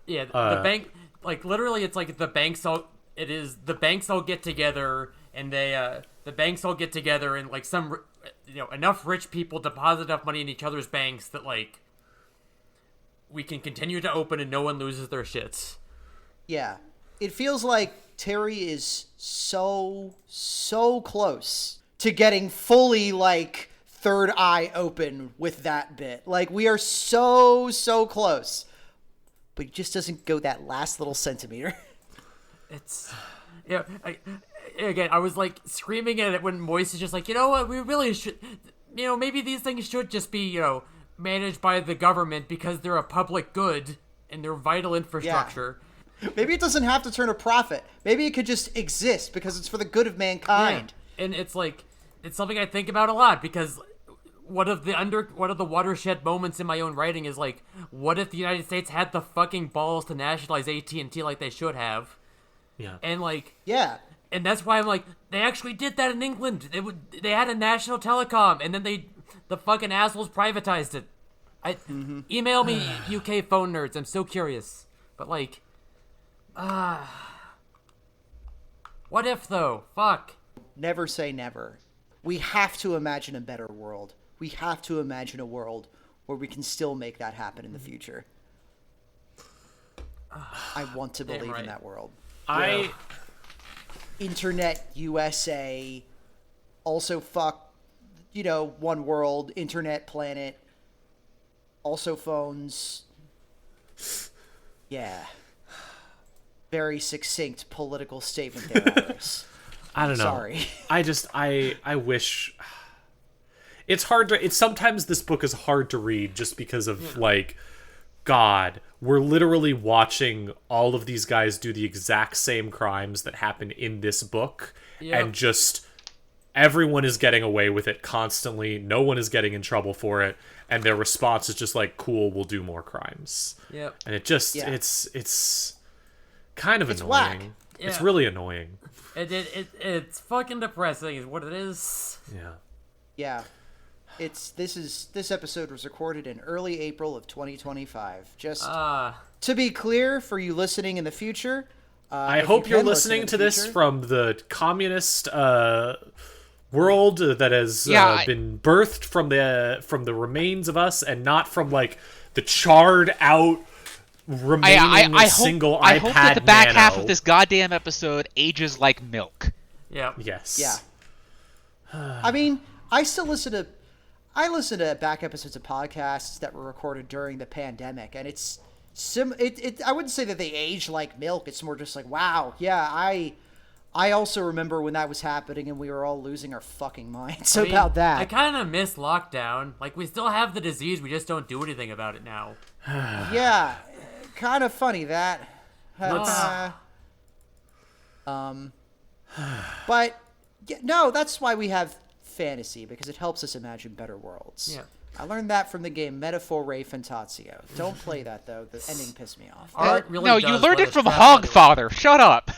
Yeah, the bank, like, literally, it's like the banks all get together, and the banks all get together, and, like, some, enough rich people deposit enough money in each other's banks that, like, we can continue to open and no one loses their shits. Yeah. It feels like Terry is so close to getting fully, like, third eye open with that bit. Like, we are so close. But he just doesn't go that last little centimeter. It's... Yeah, I was, like, screaming at it when Moist is just like, you know what, we really should... maybe these things should just be, managed by the government because they're a public good and they're vital infrastructure. Maybe it doesn't have to turn a profit. Maybe it could just exist because it's for the good of mankind. Yeah. And it's like, it's something I think about a lot because one of the watershed moments in my own writing is like, what if the United States had the fucking balls to nationalize AT&T like they should have? Yeah. And like, Yeah. and that's why I'm like, they actually did that in England. They had a national telecom, and then the fucking assholes privatized it. Email me, UK phone nerds. I'm so curious. But like, what if though? Fuck. Never say never. We have to imagine a better world. We have to imagine a world where we can still make that happen in the future. I want to believe in that world. Internet USA, also fuck, one world, internet planet, also phones. Yeah. Very succinct political statement there, Iris. I don't know. Sorry. I wish. It's hard to. Sometimes this book is hard to read just because of God, we're literally watching all of these guys do the exact same crimes that happen in this book, and just everyone is getting away with it constantly. No one is getting in trouble for it, and their response is just like, "Cool, we'll do more crimes." Yep. And it just it's kind of annoying. Whack. Yeah. It's really annoying. It's fucking depressing, is what it is. Yeah. Yeah. This episode was recorded in early April of 2025. Just to be clear for you listening in the future, I hope you're listening to this from the communist world that has been birthed from the remains of us, and not from the charred out remaining single iPad. I hope that the back Nano. half of this goddamn episode ages like milk. Yeah. Yes. Yeah. I mean, I listen to back episodes of podcasts that were recorded during the pandemic, and it's I wouldn't say that they age like milk. It's more just like, wow, yeah, I also remember when that was happening and we were all losing our fucking minds about that. I kind of miss lockdown. We still have the disease, we just don't do anything about it now. Yeah, kind of funny that. But no, that's why we have fantasy, because it helps us imagine better worlds. Yeah. I learned that from the game Metaphor Ray Fantasio. Don't play that though. The ending pissed me off. Art really No, does you learned let it us from travel Hogfather. Shut up.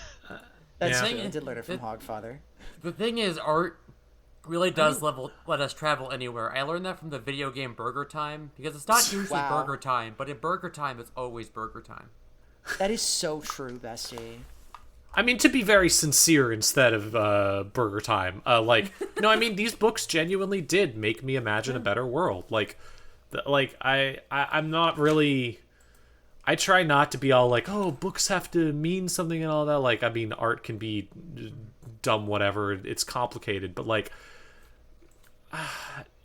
That's Yeah. true. I did learn it from Hogfather. The thing is, art really does let us travel anywhere. I learned that from the video game Burger Time, because it's not usually Wow. Burger Time, but in Burger Time, it's always Burger Time. That is so true, Bestie. I mean, to be very sincere, instead of Burger Time, these books genuinely did make me imagine a better world. I'm not really. I try not to be all oh, books have to mean something and all that. Art can be dumb, whatever. It's complicated, but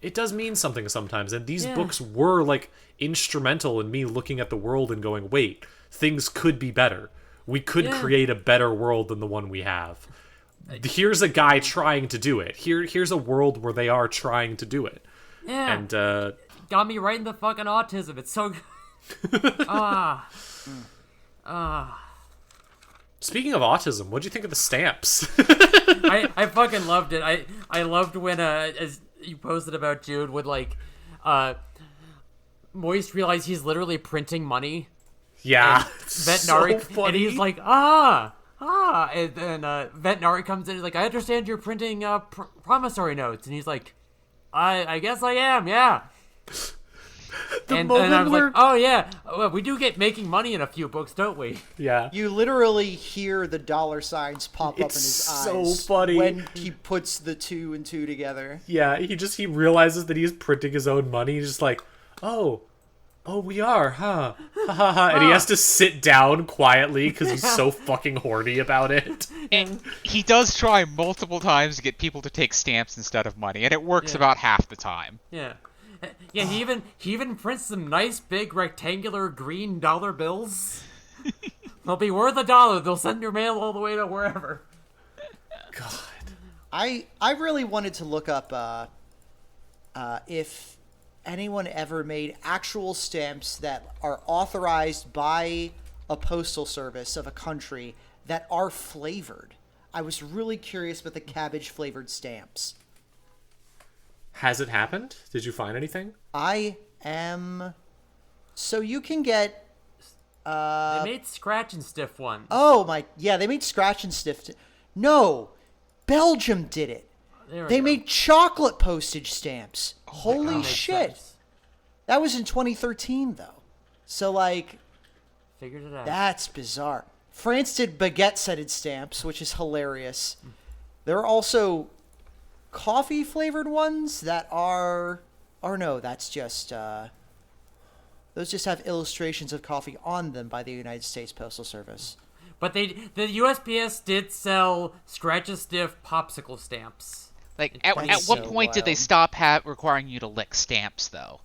it does mean something sometimes. And these books were instrumental in me looking at the world and going, wait, things could be better. We could create a better world than the one we have. Here's a guy trying to do it. Here's a world where they are trying to do it. Yeah. And got me right in the fucking autism. It's so good. Speaking of autism, what'd you think of the stamps? I fucking loved it. I loved when as you posted about Jude would Moist realize he's literally printing money. Yeah. Veterinary, so funny. and he's like, and then Veterinary comes in and is like, I understand you're printing promissory notes, and he's like, I guess I am, yeah. And I was like, oh yeah, well, we do get making money in a few books, don't we? Yeah. You literally hear the dollar signs pop up in his so eyes funny. when he puts the 2 and 2 together. Yeah, he realizes that he's printing his own money. He's just like, oh, we are, huh? Ha ha ha. And he has to sit down quietly because he's so fucking horny about it. And he does try multiple times to get people to take stamps instead of money, and it works about half the time. Yeah. Yeah, he even prints some nice big rectangular green dollar bills. They'll be worth $1. They'll send your mail all the way to wherever. God. I really wanted to look up if anyone ever made actual stamps that are authorized by a postal service of a country that are flavored. I was really curious about the cabbage flavored stamps. Has it happened? Did you find anything? I am. So you can get. They made scratch and stiff ones. Oh my! Yeah, they made scratch and stiff. No, Belgium did it. They made chocolate postage stamps. Holy shit! Sense. That was in 2013, though. So like, Figured it out. that's bizarre. France did baguette-scented stamps, which is hilarious. There are also coffee-flavored ones that are... Or no, that's just... those just have illustrations of coffee on them by the United States Postal Service. But the USPS did sell scratch and stiff popsicle stamps. Like, at what point did they wild. stop requiring you to lick stamps, though?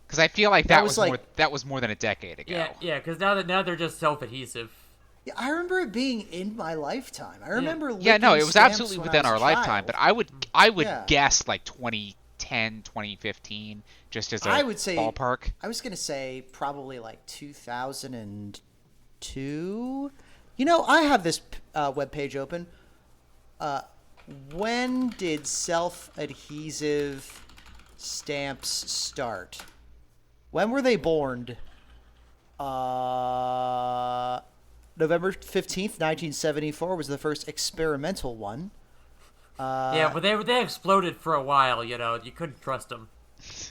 Because I feel like that was was more than a decade ago. Yeah, because now they're just self-adhesive. Yeah, I remember it being in my lifetime. I remember Yeah, no, licking it was stamps absolutely when within I our was a lifetime, child. but I would Yeah. guess like 2010, 2015, just as a I would say ballpark. I was gonna say probably like 2002. You know, I have this webpage open. When did self-adhesive stamps start? When were they born? November 15th, 1974 was the first experimental one. Yeah, but they exploded for a while. You know, you couldn't trust them.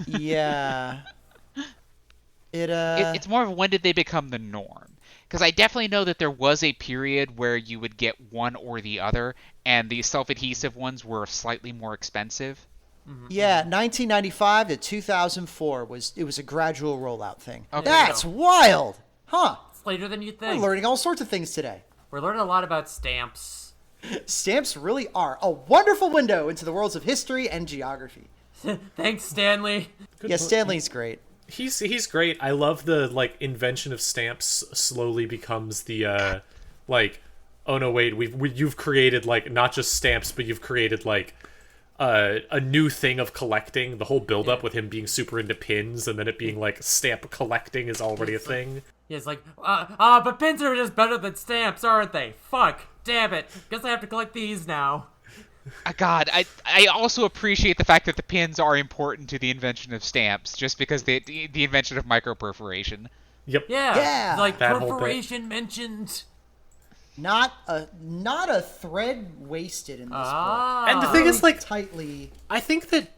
Yeah. It's more of when did they become the norm? Because I definitely know that there was a period where you would get one or the other, and the self-adhesive ones were slightly more expensive. Yeah, 1995 to 2004 was a gradual rollout thing. Okay. That's wild, huh? It's later than you We're think. learning all sorts of things today. We're learning a lot about stamps. Stamps really are a wonderful window into the worlds of history and geography. Thanks, Stanley. Yeah, Stanley's great. He's great. I love the like invention of stamps slowly becomes the like, oh no wait, you've created like not just stamps, but you've created like a new thing of collecting. The whole build up with him being super into pins and then it being like stamp collecting is already a thing. Yeah, it's like, but pins are just better than stamps, aren't they? Fuck, damn it. Guess I have to collect these now. God, I also appreciate the fact that the pins are important to the invention of stamps, just because the invention of microperforation. Yep. Yeah. Like That whole bit. perforation mentioned. Not a thread wasted in this book. And the thing is, like, tightly. I think that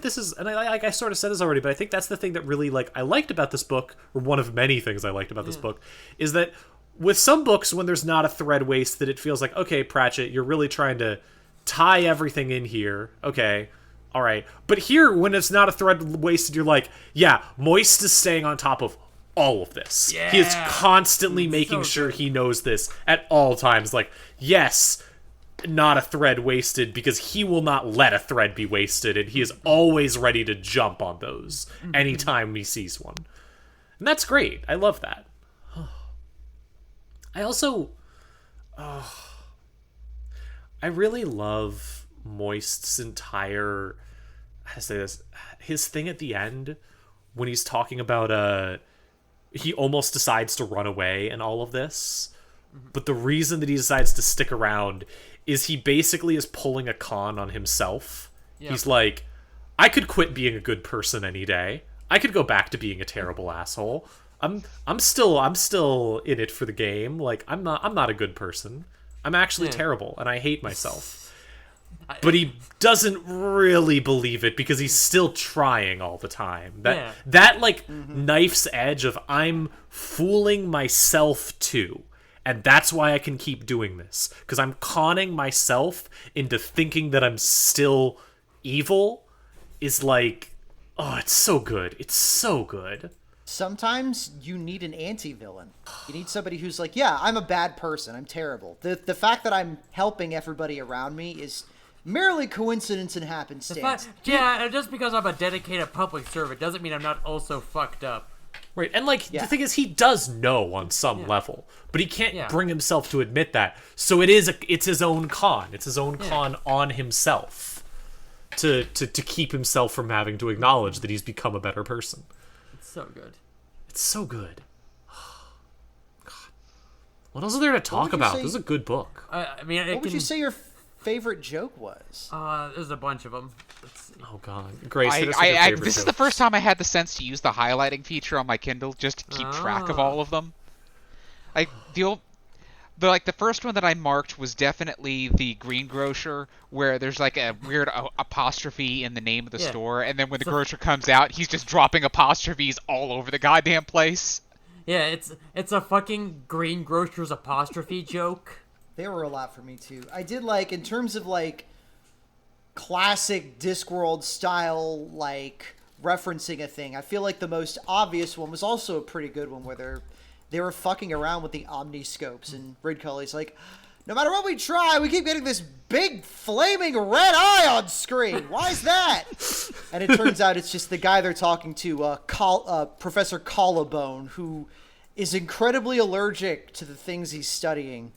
this is, and I sort of said this already, but I think that's the thing that really like I liked about this book, or one of many things I liked about this book, is that with some books when there's not a thread wasted, it feels like, okay, Pratchett, you're really trying to tie everything in here. Okay, all right. But here, when it's not a thread wasted, you're like, yeah, Moist is staying on top of all of this. Yeah. He is constantly making sure he knows this at all times. Like, yes, not a thread wasted, because he will not let a thread be wasted, and he is always ready to jump on those anytime he sees one. And that's great. I love that. I also... I really love Moist's entire... How to say this? His thing at the end, when he's talking about... he almost decides to run away and all of this. But the reason that he decides to stick around is he basically is pulling a con on himself. Yeah. He's like, I could quit being a good person any day. I could go back to being a terrible asshole. I'm still in it for the game. Like, I'm not a good person. I'm actually terrible and I hate myself. But he doesn't really believe it because he's still trying all the time. That knife's edge of I'm fooling myself too. And that's why I can keep doing this. Because I'm conning myself into thinking that I'm still evil is like, oh, it's so good. It's so good. Sometimes you need an anti-villain. You need somebody who's like, yeah, I'm a bad person. I'm terrible. The fact that I'm helping everybody around me is merely coincidence and happenstance. And just because I'm a dedicated public servant doesn't mean I'm not also fucked up. Right, and the thing is, he does know on some level, but he can't bring himself to admit that. So it's his own con. It's his own con on himself to keep himself from having to acknowledge that he's become a better person. It's so good. It's so good. What else is there to talk would you about? say- This is a good book. I mean, What would you say your favorite joke was? There's a bunch of them. Let's see. Oh god, Grace, hit us with your favorite this is joke. the first time I had the sense to use the highlighting feature on my Kindle just to keep track of all of them. Like the first one that I marked was definitely the greengrocer, where there's like a weird apostrophe in the name of the store, and then when the grocer comes out, he's just dropping apostrophes all over the goddamn place. Yeah, it's a fucking greengrocer's apostrophe joke. They were a lot for me too. I did like, in terms of like classic Discworld style, like referencing a thing, I feel like the most obvious one was also a pretty good one, where they were fucking around with the omniscopes, and Ridcully's like, no matter what we try, we keep getting this big flaming red eye on screen. Why is that? And it turns out it's just the guy they're talking to, Professor Collarbone, who is incredibly allergic to the things he's studying.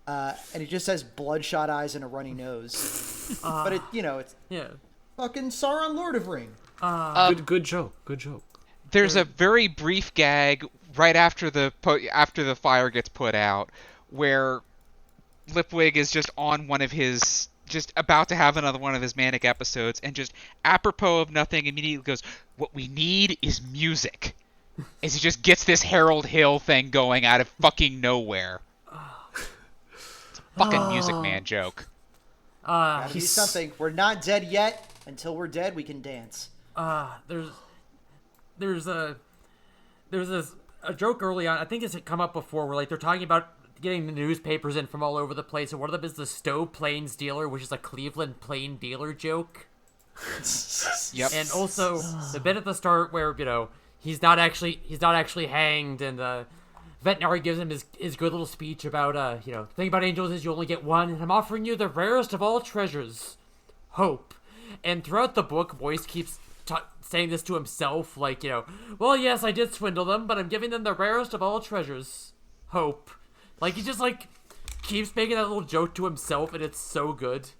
And he just has bloodshot eyes and a runny nose. But it's fucking Sauron, Lord of Ring. Good joke. Good joke. There's a very brief gag right after the fire gets put out, where Lipwig is just just about to have another one of his manic episodes, and just apropos of nothing immediately goes, "What we need is music." As he just gets this Harold Hill thing going out of fucking nowhere. It's a fucking Music Man joke. Gotta be something. We're not dead yet. Until we're dead, we can dance. There's a joke early on. I think it's come up before, where like they're talking about getting the newspapers in from all over the place, and one of them is the Stowe Plains dealer, which is a Cleveland plain dealer joke. Yep. And also the bit at the start where he's not actually hanged, and Veterinary gives him his good little speech about the thing about angels is you only get one, and I'm offering you the rarest of all treasures, hope. And throughout the book, Moist keeps saying this to himself, like, well, yes, I did swindle them, but I'm giving them the rarest of all treasures, hope. Like, he just, like, keeps making that little joke to himself, and it's so good.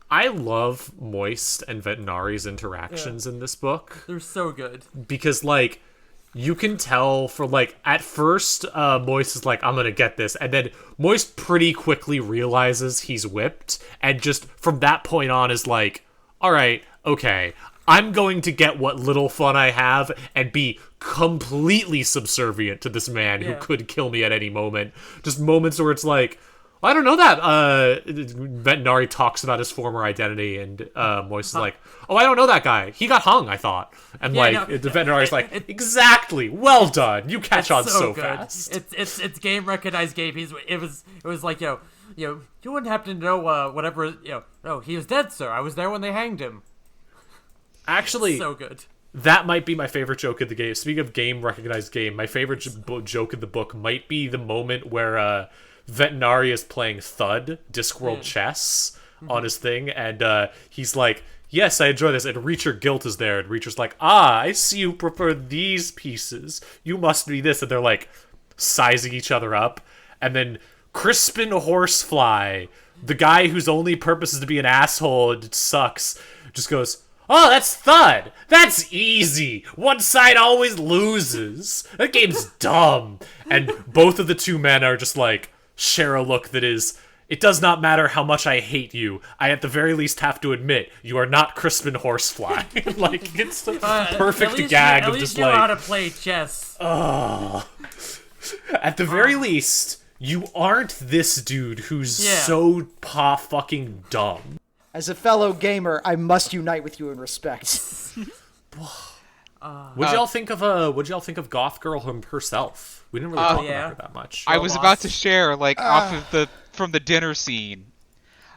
I love Moist and Vetinari's interactions in this book. They're so good. Because, like, you can tell for, like, at first, Moist is like, I'm gonna get this. And then Moist pretty quickly realizes he's whipped. And just from that point on is like, all right, okay, I'm going to get what little fun I have and be completely subservient to this man who could kill me at any moment. Just moments where it's like, I don't know that. Vetinari talks about his former identity, and Moist is like, oh, I don't know that guy. He got hung, I thought. And the Vetinari's like, exactly, well done. You catch on so good. fast. It's game recognized game. It was like, you wouldn't happen to know whatever, no, he was dead, sir. I was there when they hanged him. Actually, so good. That might be my favorite joke of the game. Speaking of game recognized game, my favorite joke in the book might be the moment where Vetinari is playing Thud, Discworld chess, on his thing, and he's like, yes, I enjoy this, and Reacher Guilt is there, and Reacher's like, I see you prefer these pieces. You must be this, and they're like sizing each other up, and then Crispin Horsefly, the guy whose only purpose is to be an asshole and it sucks, just goes, oh, that's Thud. That's easy. One side always loses. That game's dumb. And both of the two men are just like, share a look that is, it does not matter how much I hate you. I at the very least have to admit, you are not Crispin Horsefly. Like, it's the perfect gag of just you know like, how to play chess. at the very least, you aren't this dude who's so fucking dumb. As a fellow gamer, I must unite with you in respect. What'd y'all think of Goth Girl herself? We didn't really talk about her that much. I was about to share, like, off of from the dinner scene.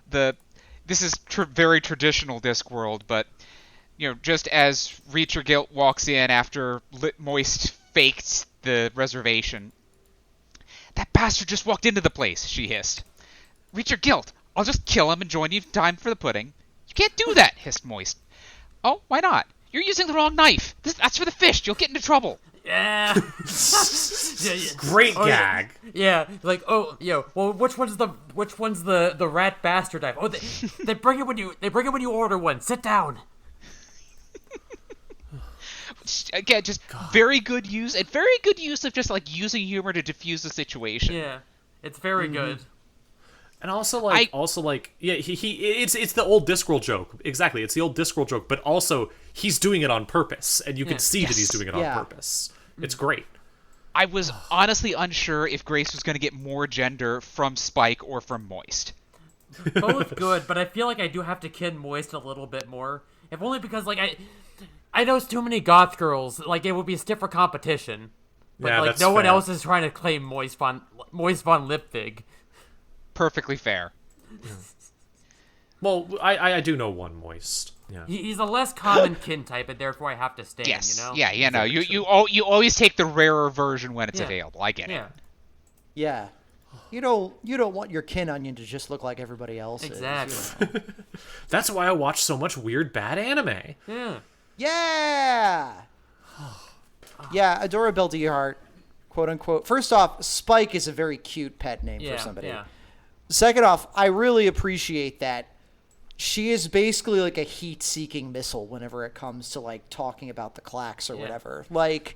This is very traditional Discworld, but just as Reacher Guilt walks in after Moist faked the reservation, that bastard just walked into the place. She hissed, "Reacher Guilt, I'll just kill him and join you in time for the pudding." "You can't do that," hissed Moist. "Oh, why not? You're using the wrong knife. That's for the fish. You'll get into trouble." Yeah. Great gag. Yeah, like, oh, well, which one's the rat bastard knife? Oh, they bring it when you order one. Sit down. again, just very good use of just like using humor to diffuse the situation. Yeah, it's very good. And also, yeah, it's the old Discworld joke. Exactly, it's the old Discworld joke, but also he's doing it on purpose, and you can see that he's doing it on purpose. It's great. I was honestly unsure if Grace was going to get more gender from Spike or from Moist. Both good, but I feel like I do have to kid Moist a little bit more. If only because, like, I know too many goth girls. Like, it would be a stiffer competition. But, yeah, like, no one else is trying to claim Moist von Lipwig. Perfectly fair. Well, I do know one Moist. Yeah. He's a less common kin type, and therefore I have to stand, Yes. you know? Yeah, you know, you always take the rarer version when it's available. I get it. Yeah. You don't want your kin onion to just look like everybody else. Exactly. You know. That's why I watch so much weird bad anime. Yeah. Yeah. Yeah, adorability heart, quote unquote. First off, Spike is a very cute pet name for somebody. Yeah. Second off, I really appreciate that she is basically like a heat-seeking missile whenever it comes to like talking about the clacks or whatever. Like,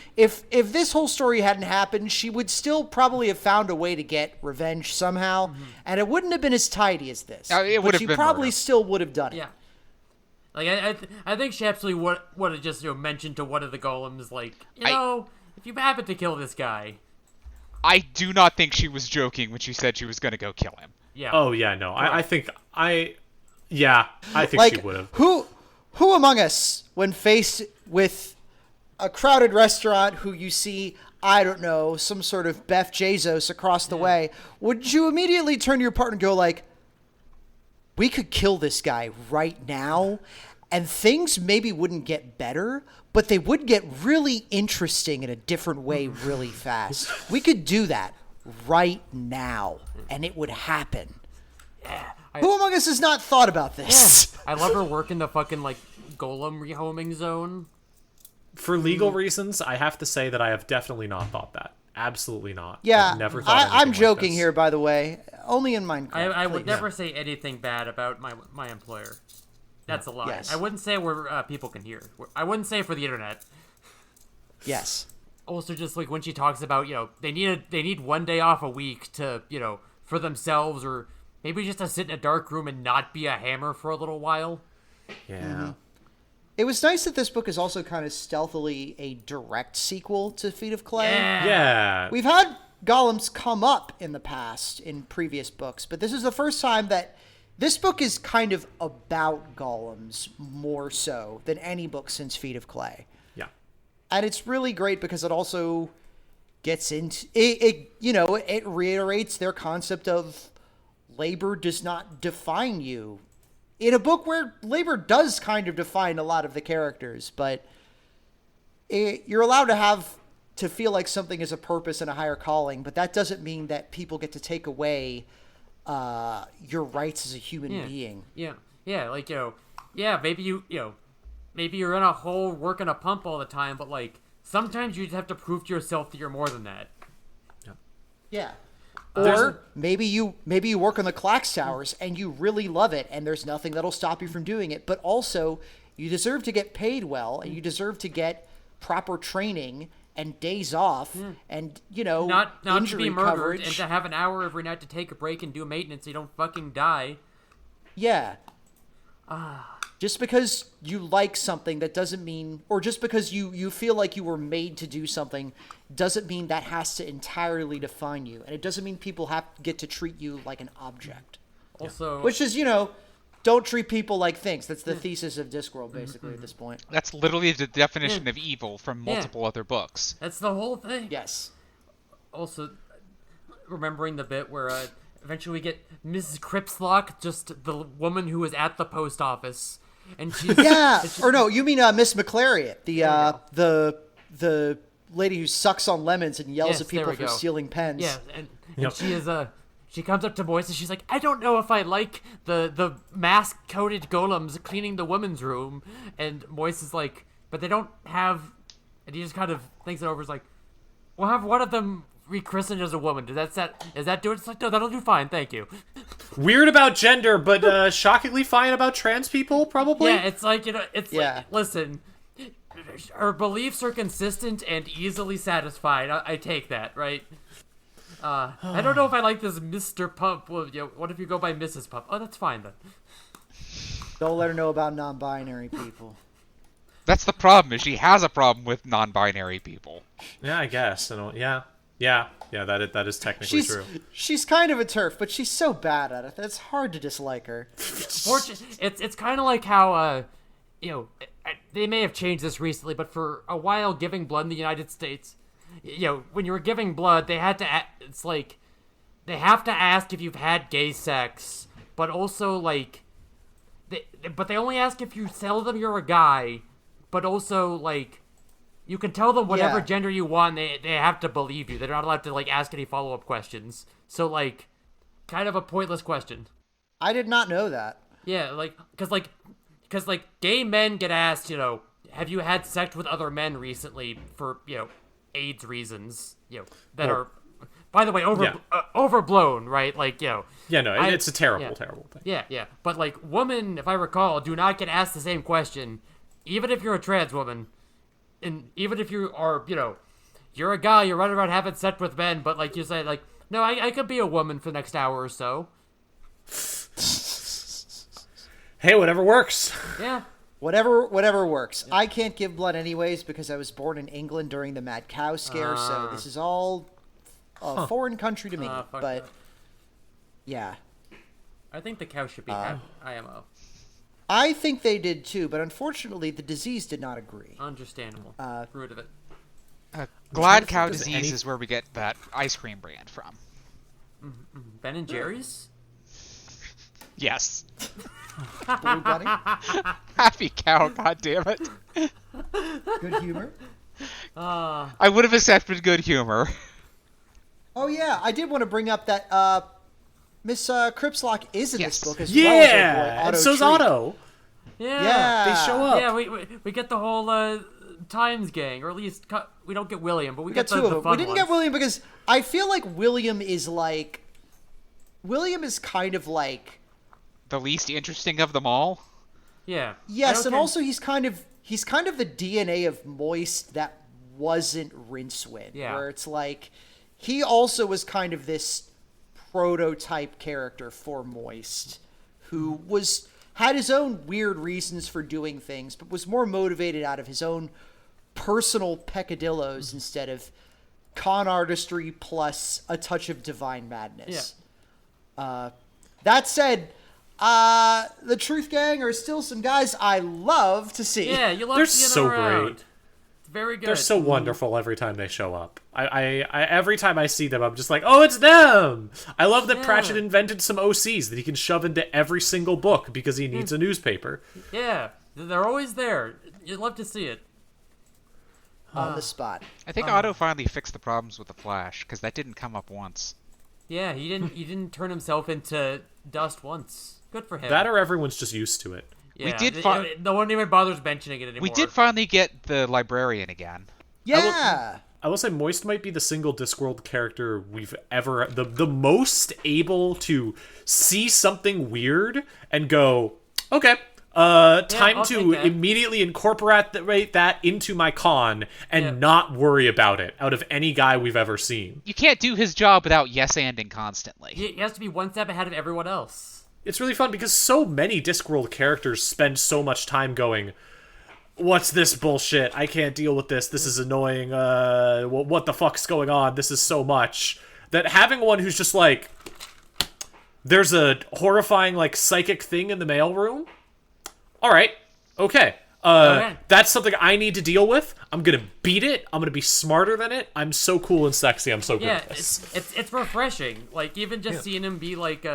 if this whole story hadn't happened, she would still probably have found a way to get revenge somehow, and it wouldn't have been as tidy as this. It would have she been probably murder. still would have done it. Yeah. Like, I think she absolutely would have just, mentioned to one of the golems, like, if you happen to kill this guy. I do not think she was joking when she said she was going to go kill him. Yeah. Oh, yeah, no. I think like, she would have. Who among us, when faced with a crowded restaurant who you see, I don't know, some sort of Beth Jesus across the way, would you immediately turn to your partner and go like, we could kill this guy right now, and things maybe wouldn't get better, but they would get really interesting in a different way really fast. We could do that right now, and it would happen. Yeah. Who among us has not thought about this? I love her work in the fucking, like, golem rehoming zone. For legal reasons, I have to say that I have definitely not thought that. Absolutely not. Yeah, I've never thought I'm anything joking like this. here, by the way. Only in Minecraft. I would please. never say anything bad about my employer. That's a lie. Yes. I wouldn't say where people can hear. I wouldn't say for the internet. Yes. Also, just like when she talks about, they need one day off a week to, for themselves, or maybe just to sit in a dark room and not be a hammer for a little while. Yeah. Mm-hmm. It was nice that this book is also kind of stealthily a direct sequel to Feet of Clay. Yeah. We've had golems come up in the past in previous books, but this is the first time that this book is kind of about golems more so than any book since Feet of Clay. Yeah. And it's really great because it also gets into it reiterates their concept of labor does not define you. In a book where labor does kind of define a lot of the characters, but you're allowed to feel like something is a purpose and a higher calling, but that doesn't mean that people get to take away your rights as a human being. Yeah. Like, maybe maybe you're in a hole working a pump all the time, but like sometimes you just have to prove to yourself that you're more than that. Yeah. Or maybe you work on the Clax Towers and you really love it and there's nothing that'll stop you from doing it, but also you deserve to get paid well and you deserve to get proper training and days off and, not to injury be murdered coverage. and to have an hour every night to take a break and do maintenance so you don't fucking die. Yeah. Just because you like something, that doesn't mean, or just because you feel like you were made to do something, doesn't mean that has to entirely define you. And it doesn't mean people get to treat you like an object. Also, Which is, don't treat people like things. That's the thesis of Discworld, basically, at this point. That's literally the definition of evil from multiple other books. that's the whole thing. Yes. Also, remembering the bit where eventually we get Mrs. Cripslock, just the woman who was at the post office, and she's Yeah. Or no, you mean Miss McClariot, the lady who sucks on lemons and yells Yes, at people there we for go. stealing pens. Yeah, and she is she comes up to Moise and she's like, I don't know if I like the mask-coated golems cleaning the women's room. And Moise is like, but they don't have... And he just kind of thinks it over. He's like, we'll have one of them rechristened as a woman. Does that do it? It's like, no, that'll do fine, thank you. Weird about gender, but shockingly fine about trans people, probably? Yeah, it's like, like, listen... her beliefs are consistent and easily satisfied. I take that, right? I don't know if I like this Mr. Pump. Well, what if you go by Mrs. Pump? Oh, that's fine then. Don't let her know about non-binary people. That's the problem, is she has a problem with non-binary people. Yeah, I guess. Yeah, that is technically true. She's kind of a TERF, but she's so bad at it that it's hard to dislike her. It's kind of like how, they may have changed this recently, but for a while, giving blood in the United States, when you were giving blood, they had to. It's like they have to ask if you've had gay sex, but also like, but they only ask if you tell them you're a guy, but also like. You can tell them whatever gender you want, they have to believe you. They're not allowed to, like, ask any follow-up questions. So, like, kind of a pointless question. I did not know that. Yeah, because gay men get asked, have you had sex with other men recently for, AIDS reasons, that are, by the way, overblown, right? Like, Yeah, no, it's a terrible thing. Yeah. But, like, women, if I recall, do not get asked the same question, even if you're a trans woman. And even if you are, you're a guy, you're running around having sex with men, but like you say, like, no, I could be a woman for the next hour or so. Hey, whatever works. Yeah. Whatever works. I can't give blood anyways because I was born in England during the mad cow scare, so this is all a foreign country to me. But yeah. I think the cow should be IMO. I think they did too, but unfortunately the disease did not agree. Understandable. Root of it. Glad cow disease is where we get that ice cream brand from. Ben and Jerry's? Yes. Blue Bunny? Happy cow, goddammit. Good humor? I would have accepted good humor. Oh yeah, I did want to bring up that Miss Cripslock is in this book as well as her boy, Otto and so's Treat. Otto. Yeah. They show up. Yeah, we get the whole Times gang, or at least we don't get William, but we get two the of them. fun We didn't ones. get William because I feel like William is kind of like The least interesting of them all. Yeah. yes, and also he's kind of the DNA of Moist that wasn't Rincewind, where it's like he also was kind of this prototype character for Moist, who had his own weird reasons for doing things, but was more motivated out of his own personal peccadillos instead of con artistry plus a touch of divine madness. Yeah. That said, the Truth Gang are still some guys I love to see. Yeah, you love They're seeing so them around. great. It's very good. They're so wonderful every time they show up. I every time I see them, I'm just like, oh, it's them! I love that Pratchett invented some OCs that he can shove into every single book because he needs a newspaper. Yeah, they're always there. You'd love to see it. On the spot. I think Otto finally fixed the problems with the Flash, because that didn't come up once. Yeah, he didn't turn himself into dust once. Good for him. That or everyone's just used to it. Yeah, We did no one even bothers mentioning it anymore. We did finally get the librarian again. Yeah. I will say Moist might be the single Discworld character we've ever... The most able to see something weird and go, okay, time I'll to take that. immediately incorporate that into my con and not worry about it out of any guy we've ever seen. You can't do his job without yes-anding constantly. He has to be one step ahead of everyone else. It's really fun because so many Discworld characters spend so much time going, what's this bullshit? I can't deal with this. This is annoying. What the fuck's going on? This is so much. That having one who's just like, there's a horrifying, like, psychic thing in the mailroom? Alright, okay. That's something I need to deal with. I'm gonna beat it. I'm gonna be smarter than it. I'm so cool and sexy. I'm so good at this. It's refreshing. Like, even just seeing him be like,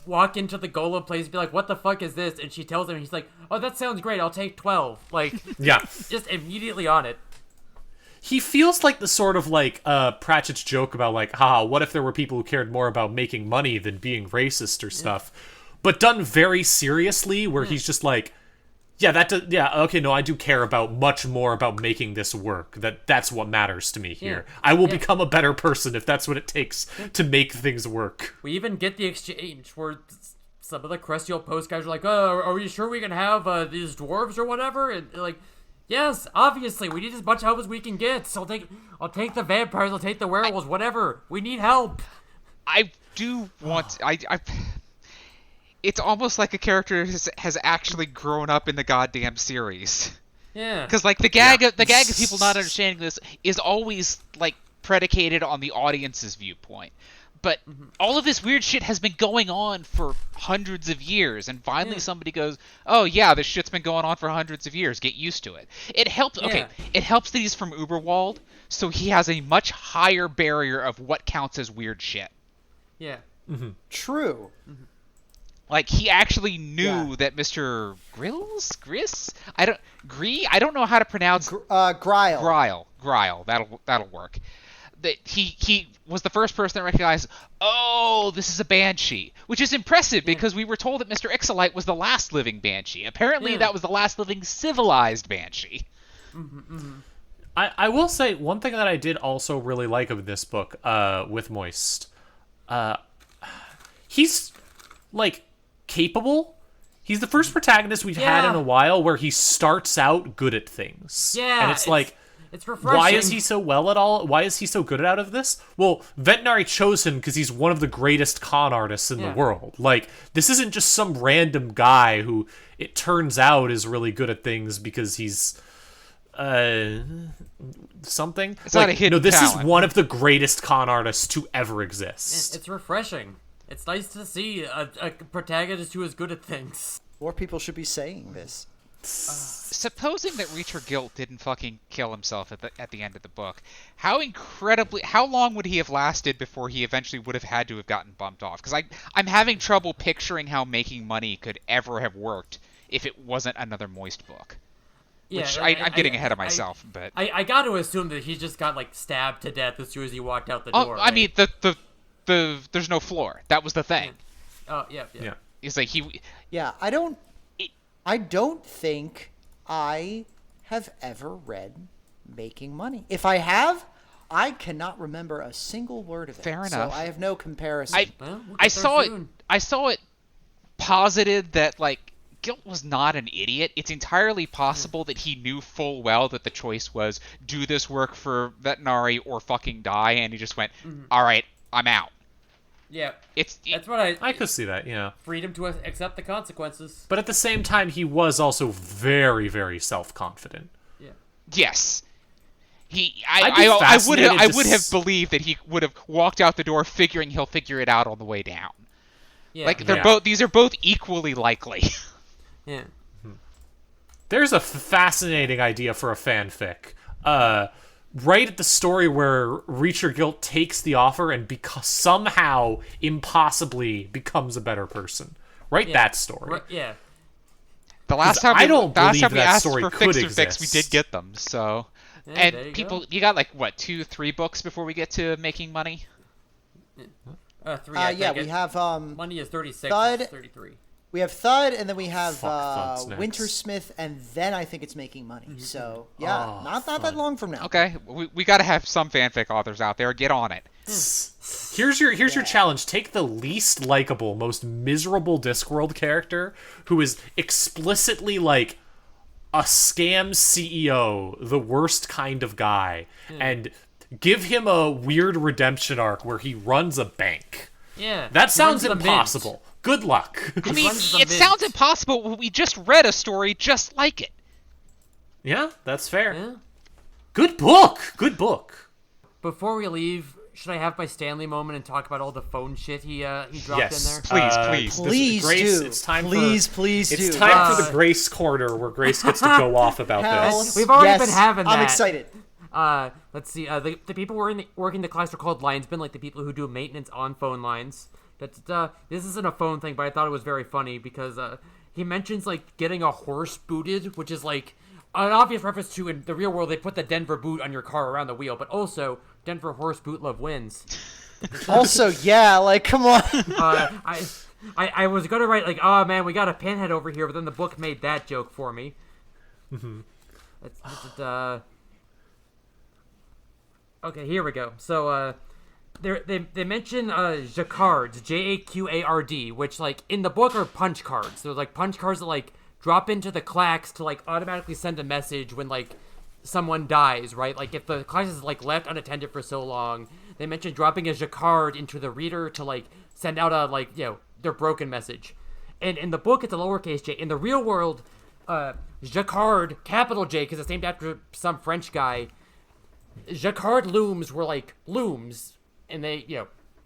walk into the Golem place and be like, what the fuck is this? And she tells him, he's like, oh, that sounds great. I'll take 12. Like, Yeah. just immediately on it. He feels like the sort of, like, Pratchett's joke about, like, haha, what if there were people who cared more about making money than being racist or stuff? But done very seriously, where he's just like, I do care about much more about making this work. That's what matters to me here. Yeah. I will become a better person if that's what it takes to make things work. We even get the exchange where some of the crusty old post guys are like, oh, are you sure we can have these dwarves or whatever? And like, Yes, obviously, we need as much help as we can get. So I'll take the vampires, I'll take the werewolves, whatever. We need help. I do want. It's almost like a character has actually grown up in the goddamn series. Yeah. Because like the gag of people not understanding this is always like predicated on the audience's viewpoint. But all of this weird shit has been going on for hundreds of years, and finally somebody goes, "Oh yeah, this shit's been going on for hundreds of years. Get used to it." It helps. Okay, it helps that he's from Uberwald, so he has a much higher barrier of what counts as weird shit. Yeah. True. Like he actually knew that Mr. Gris? I don't know how to pronounce Grile. Grile. That'll work. That he was the first person that recognized, oh, this is a banshee, which is impressive because we were told that Mr. Ixolite was the last living banshee. Apparently, that was the last living civilized banshee. I will say one thing that I did also really like of this book with Moist. He's like capable. He's the first protagonist we've had in a while where he starts out good at things. Yeah, and it's like, it's refreshing. why is he so well at all? Why is he so good out of this? Well, Vetinari chose him because he's one of the greatest con artists in the world. Like, this isn't just some random guy who it turns out is really good at things because he's something. It's like, not a hidden this talent. Is one of the greatest con artists to ever exist. It's refreshing. It's nice to see a protagonist who is good at things. More people should be saying this. Supposing that Reacher Guilt didn't fucking kill himself at the end of the book, how long would he have lasted before he eventually would have had to have gotten bumped off? Because I'm having trouble picturing how making money could ever have worked if it wasn't another Moist book. Yeah, Which I'm getting ahead of myself, but I got to assume that he just got like stabbed to death as soon as he walked out the door. I mean there's no floor. That was the thing. Oh yeah. It's like he. Yeah, I don't think I have ever read Making Money. If I have, I cannot remember a single word of it. Fair enough. So I have no comparison. I saw it posited that like Guilt was not an idiot. It's entirely possible that he knew full well that the choice was do this work for Vetinari or fucking die, and he just went, all right, I'm out. Yeah, that's what I could see that. Yeah, freedom to accept the consequences. But at the same time, he was also very, very self-confident. Yeah. Yes. I would have believed that he would have walked out the door figuring he'll figure it out on the way down. Yeah. Like these are both equally likely. Yeah. There's a fascinating idea for a fanfic. Right at the story where Reacher Guilt takes the offer and somehow impossibly becomes a better person. Write that story. Yeah. The last time we asked for could fix, we did get them. So, yeah, and you got like what 2-3 books before we get to Making Money. 3. We have Money is 36. Thud, 33. We have Thud, and then we have Thud's next. Wintersmith, and then I think it's Making Money. So yeah, not that long from now. Okay, we got to have some fanfic authors out there. Get on it. Here's your challenge. Take the least likable, most miserable Discworld character who is explicitly like a scam CEO, the worst kind of guy, and give him a weird redemption arc where he runs a bank. Yeah. That sounds impossible. Good luck. I mean, it sounds impossible, but we just read a story just like it. Yeah, that's fair. Yeah. Good book. Before we leave, should I have my Stanley moment and talk about all the phone shit he dropped in Yes. there? Please. Please do. It's time please do. It's time for the Grace corner where Grace gets to go off about this. We've already been having that. I'm excited. Let's see. The people working the class are called linesmen, like the people who do maintenance on phone lines. This isn't a phone thing, but I thought it was very funny because he mentions like getting a horse booted, which is like an obvious reference to in the real world they put the Denver boot on your car around the wheel, but also Denver horse boot love wins. Also, yeah, like come on. I was gonna write like, oh man, we got a pinhead over here, but then the book made that joke for me. Okay, here we go. So they mention Jacquards, Jaqard, which like in the book are punch cards. They're like punch cards that like drop into the clacks to like automatically send a message when like someone dies, right? Like if the clacks is like left unattended for so long, they mentioned dropping a jacquard into the reader to like send out a like, you know, their broken message. And in the book, it's a lowercase j. In the real world, jacquard, capital J, because it's named after some French guy. Jacquard looms were like looms, and they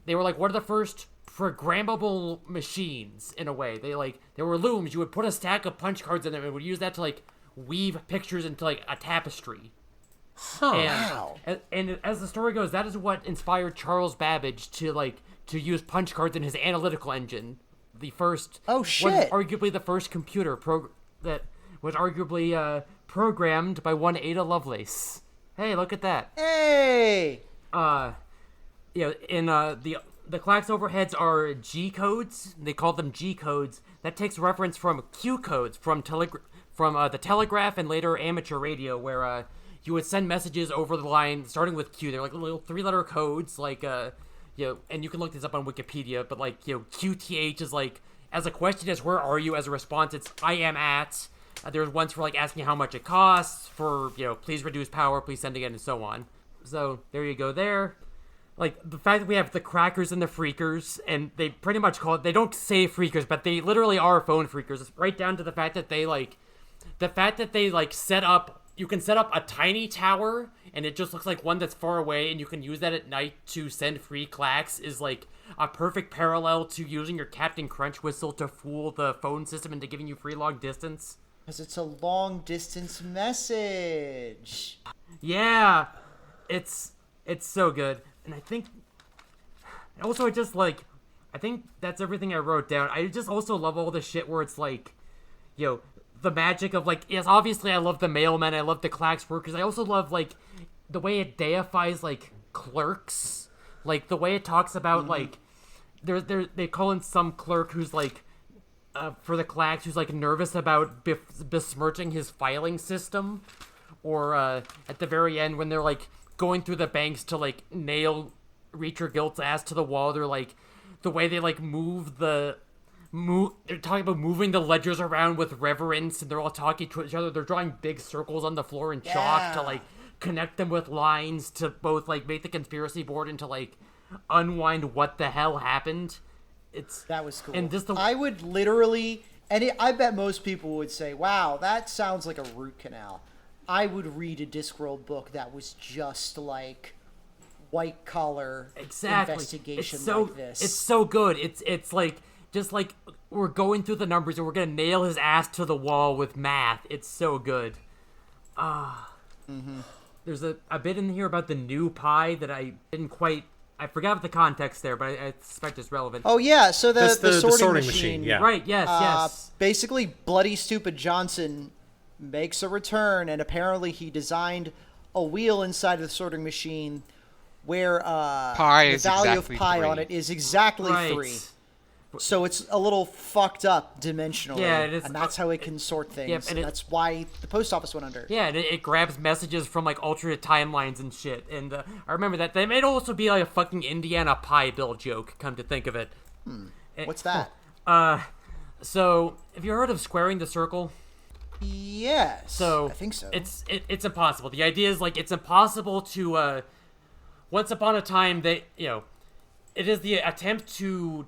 were like one of the first programmable machines in a way. They were looms. You would put a stack of punch cards in them and would use that to like weave pictures into like a tapestry. Wow. And as the story goes, that is what inspired Charles Babbage to use punch cards in his analytical engine. The first was arguably the first computer that was arguably programmed by one Ada Lovelace. Hey, look at that. Hey! In the clacks overheads are G codes. They call them G codes. That takes reference from Q codes from the telegraph and later amateur radio, where you would send messages over the line starting with Q. They're like little 3-letter codes, like and you can look this up on Wikipedia. But like QTH is like as a question is where are you? As a response, it's I am at. There's ones for like asking how much it costs, for please reduce power, please send again, and so on. So there you go there. Like the fact that we have the crackers and the freakers, and they pretty much they don't say freakers, but they literally are phone freakers. It's right down to the fact that they set up, you can set up a tiny tower and it just looks like one that's far away, and you can use that at night to send free clacks is like a perfect parallel to using your Captain Crunch whistle to fool the phone system into giving you free long distance. Because it's a long distance message. Yeah, it's so good. And I think also I think that's everything I wrote down. I just also love all the shit where it's like, the magic of like, yes, obviously I love the mailmen, I love the clacks workers. I also love like the way it deifies like clerks, like the way it talks about like they call in some clerk who's like for the clacks who's like nervous about besmirching his filing system, or at the very end when they're like going through the banks to like nail Reacher Gilt's ass to the wall, they're like the way they like they're talking about moving the ledgers around with reverence, and they're all talking to each other. They're drawing big circles on the floor in chalk to like connect them with lines to both like make the conspiracy board and to like unwind what the hell happened. That was cool. And just I would literally, I bet most people would say, wow, that sounds like a root canal. I would read a Discworld book that was just like white collar investigation like this. It's so good. It's like just like we're going through the numbers and we're gonna nail his ass to the wall with math. It's so good. There's a bit in here about the new pie that I didn't quite. I forgot the context there, but I suspect it's relevant. Oh yeah, so the sorting machine. Yeah. Right. Yes. Basically, Bloody Stupid Johnson makes a return, and apparently he designed a wheel inside of the sorting machine where the value of pi on it is exactly 3. So it's a little fucked up dimensionally, and that's how it can sort things. And that's why the post office went under. Yeah, and it grabs messages from like alternate timelines and shit. And I remember that. They might also be like a fucking Indiana Pie Bill joke, come to think of it. What's that? So have you heard of squaring the circle? Yes. So I think so. It's impossible. The idea is like it's impossible to. Once upon a time, it is the attempt to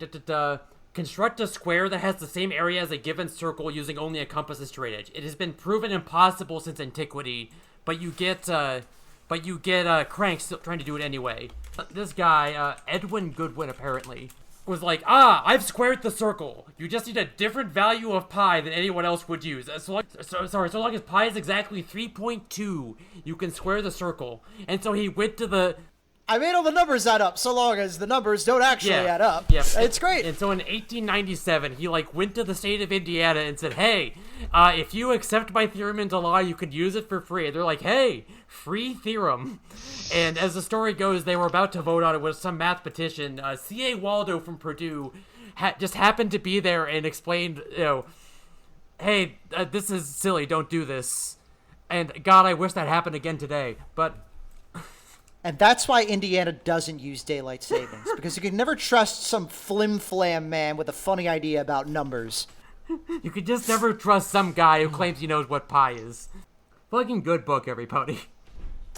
construct a square that has the same area as a given circle using only a compass and straight edge. It has been proven impossible since antiquity, but you get cranks still trying to do it anyway. This guy, Edwin Goodwin, apparently was like, I've squared the circle. You just need a different value of pi than anyone else would use. So long as pi is exactly 3.2, you can square the circle. And so he went to I made all the numbers add up, so long as the numbers don't actually add up. Yeah. It's great. And so in 1897, he went to the state of Indiana and said, hey, if you accept my theorem into law, you could use it for free. And they're like, hey, free theorem. And as the story goes, they were about to vote on it with some mathematician. C.A. Waldo from Purdue just happened to be there and explained, hey, this is silly, don't do this. And God, I wish that happened again today. And that's why Indiana doesn't use daylight savings, because you can never trust some flim-flam man with a funny idea about numbers. You could just never trust some guy who claims he knows what pie is. Fucking good book, everybody.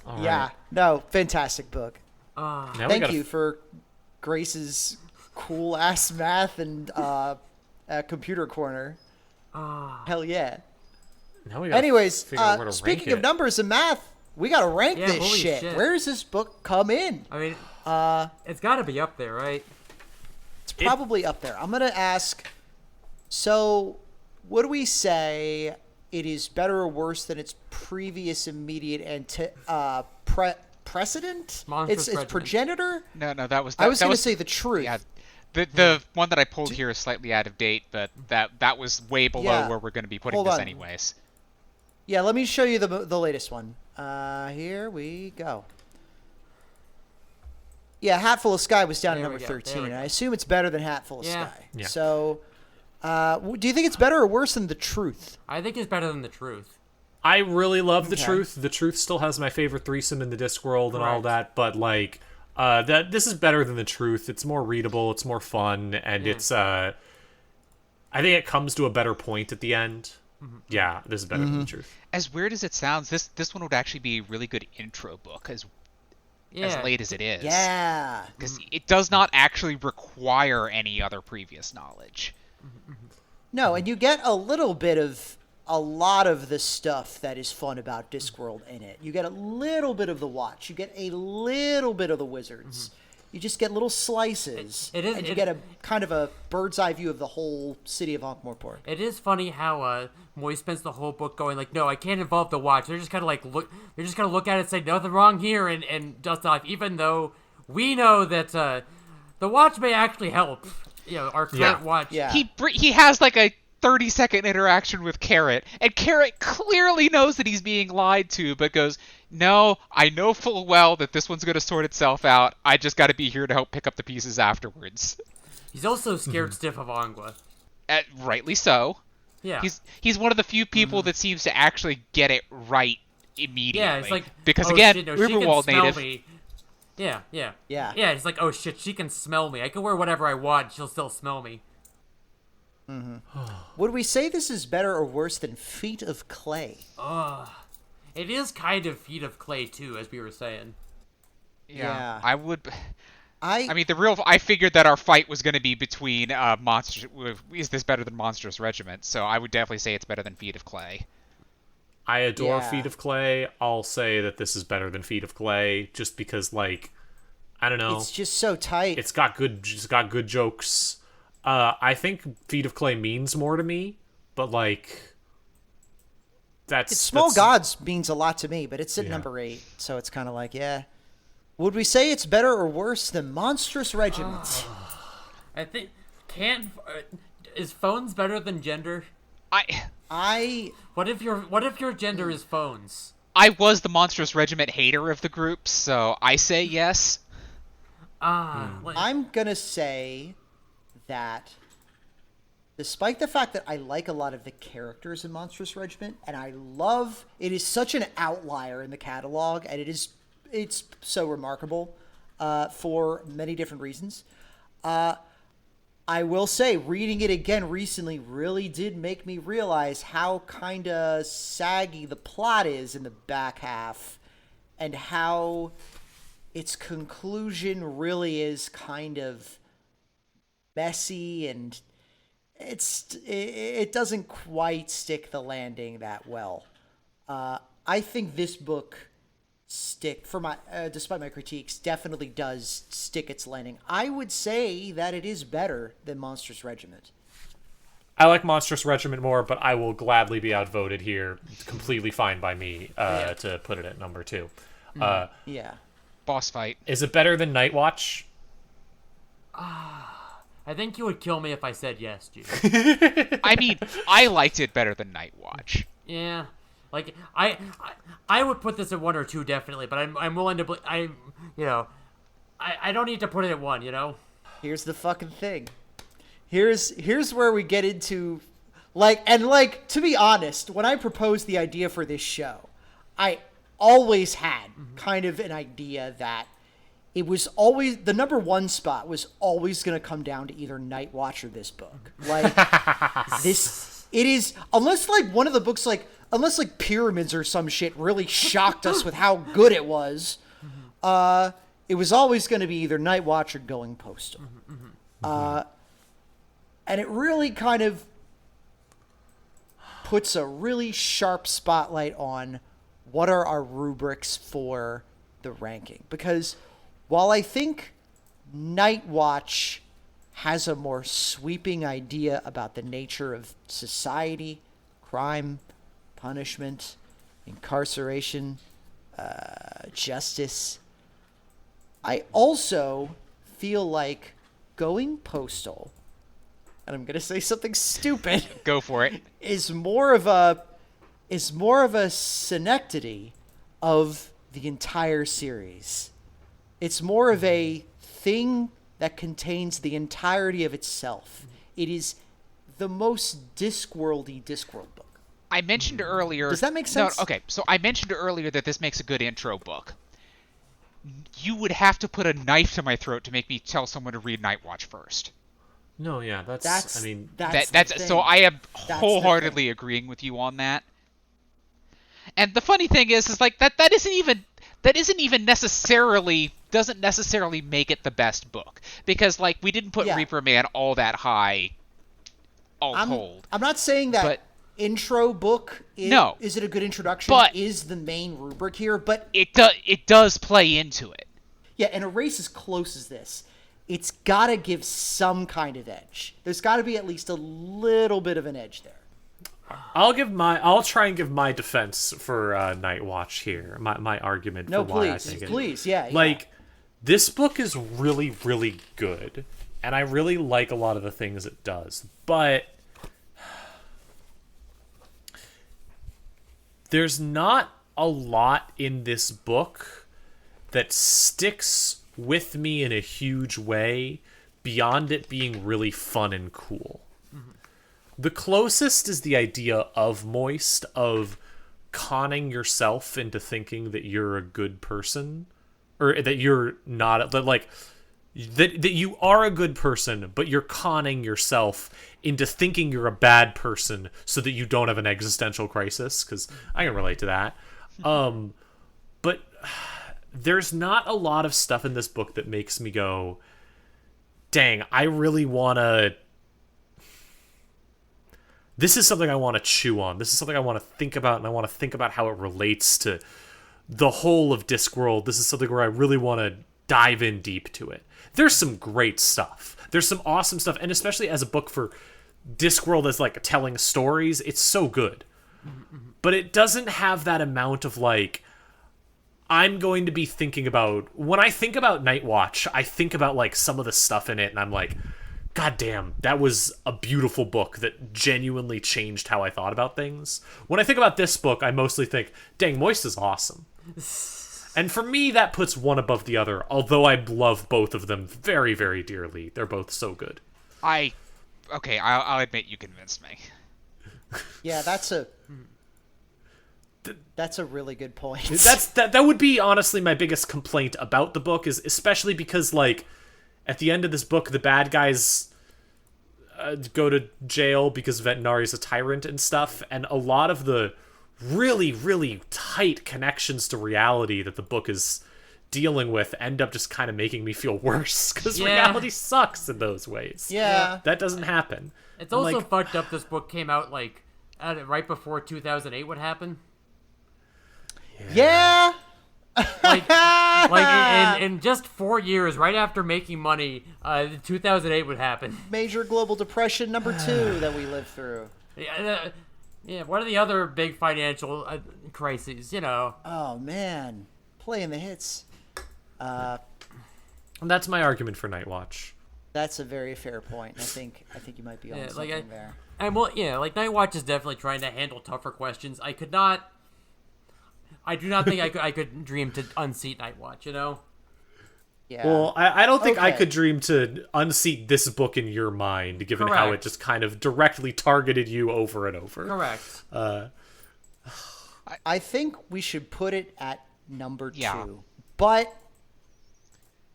All right. Yeah, no, fantastic book. Now we Thank gotta you for Grace's cool ass math and computer corner. Hell yeah. Now we gotta Anyways, figure out where to speaking rank of numbers and math, we gotta rank Yeah, this holy shit. shit. Where does this book come in? I mean, it's got to be up there, right? It's probably up there. I'm gonna ask. So, would we say it is better or worse than its previous immediate precedent? Monstrous Its Regiment. progenitor? No, that was. I was that gonna was, say the truth. Yeah, the one that I pulled here is slightly out of date, but that was way below Yeah. where we're going to be putting Hold this on. anyways. Yeah, let me show you the latest one. Here we go. Yeah, Hatful of Sky was down at There number we go, there 13. we And go. I assume it's better than Hatful of Yeah. Sky. Yeah. So, do you think it's better or worse than The Truth? I think it's better than the truth. I really love The Okay. Truth. The Truth still has my favorite threesome in the Discworld and all Correct. that, but like this is better than The Truth. It's more readable, it's more fun, and it's I think it comes to a better point at the end. Yeah, this is better than The Truth. As weird as it sounds, this one would actually be a really good intro book as Yeah. late as it is. Yeah. Because it does not actually require any other previous knowledge. No, and you get a lot of the stuff that is fun about Discworld in it. You get a little bit of the Watch. You get a little bit of the Wizards. You just get little slices. It is- and you it- get a kind of a bird's eye view of the whole city of Ankh-Morpork. It is funny how Moist spends the whole book going like, no, I can't involve the Watch. They're just kind of like look. They're just gonna look at it and say nothing wrong here and dust off. Even though we know that the Watch may actually help. Our current Yeah. Watch. Yeah. He has like a 30-second interaction with Carrot, and Carrot clearly knows that he's being lied to, but goes, "No, I know full well that this one's going to sort itself out. I just got to be here to help pick up the pieces afterwards." He's also scared stiff of Angua. Rightly so. Yeah. He's one of the few people that seems to actually get it right immediately. Yeah, it's like because oh, again, shit, no, she can Riverwald smell native. me. Yeah. Yeah. Yeah, it's like, oh shit, she can smell me. I can wear whatever I want, she'll still smell me. Would we say this is better or worse than Feet of Clay? It is kind of Feet of Clay too, as we were saying. Yeah. I would. I I mean, I figured that our fight was going to be between is this better than Monstrous Regiment? So I would definitely say it's better than Feet of Clay. I adore Yeah. Feet of Clay. I'll say that this is better than Feet of Clay, just because, like, I don't know. it's just so tight. It's got good jokes. I think Feet of Clay means more to me, but like Small that's- Gods means a lot to me, but it's at Yeah. number 8, so it's kind of like, yeah. Would we say it's better or worse than Monstrous Regiment? I think is phones better than gender? I What if your gender is phones? I was the Monstrous Regiment hater of the group, so I say yes. I'm gonna say that despite the fact that I like a lot of the characters in Monstrous Regiment, and it is such an outlier in the catalog, and it's so remarkable for many different reasons. I will say, reading it again recently really did make me realize how kind of saggy the plot is in the back half, and how its conclusion really is kind of messy, and it doesn't quite stick the landing that well. I think this book despite my critiques, definitely does stick its landing. I would say that it is better than Monstrous Regiment. I like Monstrous Regiment more, but I will gladly be outvoted here. Completely fine by me to put it at number 2. Yeah. Boss fight. Is it better than Night Watch? I think you would kill me if I said yes, Jude. I mean, I liked it better than Night Watch. Yeah, like I would put this at 1 or 2 definitely, but I'm willing to. I don't need to put it at 1. You know. Here's the fucking thing. Here's where we get into to be honest, when I proposed the idea for this show, I always had kind of an idea that it was always the number one spot was always going to come down to either Night Watch or this book. Like it is, unless like one of the books, like unless like Pyramids or some shit really shocked us with how good it was, it was always going to be either Night Watch or Going Postal. And it really kind of puts a really sharp spotlight on what are our rubrics for the ranking. Because while I think Night Watch has a more sweeping idea about the nature of society, crime, punishment, incarceration, justice, I also feel like Going Postal, and I'm going to say something stupid, Go for it. is more of a synecdoche of the entire series. It's more of a thing that contains the entirety of itself. It is the most Discworldy Discworld book. I mentioned earlier... Does that make sense? No, okay, so I mentioned earlier that this makes a good intro book. You would have to put a knife to my throat to make me tell someone to read Night Watch first. No, yeah, that's I mean, that's so I am wholeheartedly agreeing with you on that. And the funny thing is like that isn't even necessarily doesn't necessarily make it the best book, because like we didn't put Reaper Man all that high all told. I'm not saying that but, intro book is it a good introduction, but is the main rubric here, but it does play into it. Yeah, and a race as close as this, it's got to give some kind of edge. There's got to be at least a little bit of an edge there. I'll try and give my defense for Night Watch here. My argument for why I think it. Please, yeah. Like, this book is really, really good, and I really like a lot of the things it does, but there's not a lot in this book that sticks with me in a huge way beyond it being really fun and cool. The closest is the idea of Moist, of conning yourself into thinking that you're a good person, or that you're not, that like that you are a good person, but you're conning yourself into thinking you're a bad person so that you don't have an existential crisis, because I can relate to that. But there's not a lot of stuff in this book that makes me go, dang, I really want to... This is something I want to chew on. This is something I want to think about, and I want to think about how it relates to the whole of Discworld. This is something where I really want to dive in deep to it. There's some great stuff. There's some awesome stuff, and especially as a book for Discworld as, like, telling stories, it's so good. But it doesn't have that amount of, like, I'm going to be thinking about... When I think about Night Watch, I think about, like, some of the stuff in it, and I'm like... God damn, that was a beautiful book that genuinely changed how I thought about things. When I think about this book, I mostly think, dang, Moist is awesome. And for me, that puts one above the other, although I love both of them very, very dearly. They're both so good. I'll admit you convinced me. Yeah, that's a really good point. That would be, honestly, my biggest complaint about the book, is especially because, like, at the end of this book, the bad guys go to jail because Vetinari's a tyrant and stuff, and a lot of the really, really tight connections to reality that the book is dealing with end up just kind of making me feel worse, because reality sucks in those ways. Yeah. That doesn't happen. It's also fucked up this book came out, like, right before 2008 would happen. Yeah! in just 4 years, right after making money, 2008 would happen. Major global depression number 2 that we lived through. Yeah. What are the other big financial crises? You know. Oh man, playing the hits. That's my argument for Night Watch. That's a very fair point. I think you might be on something there. And like Night Watch is definitely trying to handle tougher questions. I do not think I could dream to unseat Night Watch, you know? Yeah. Well, I don't think I could dream to unseat this book in your mind, given how it just kind of directly targeted you over and over. Correct. I think we should put it at number 2. But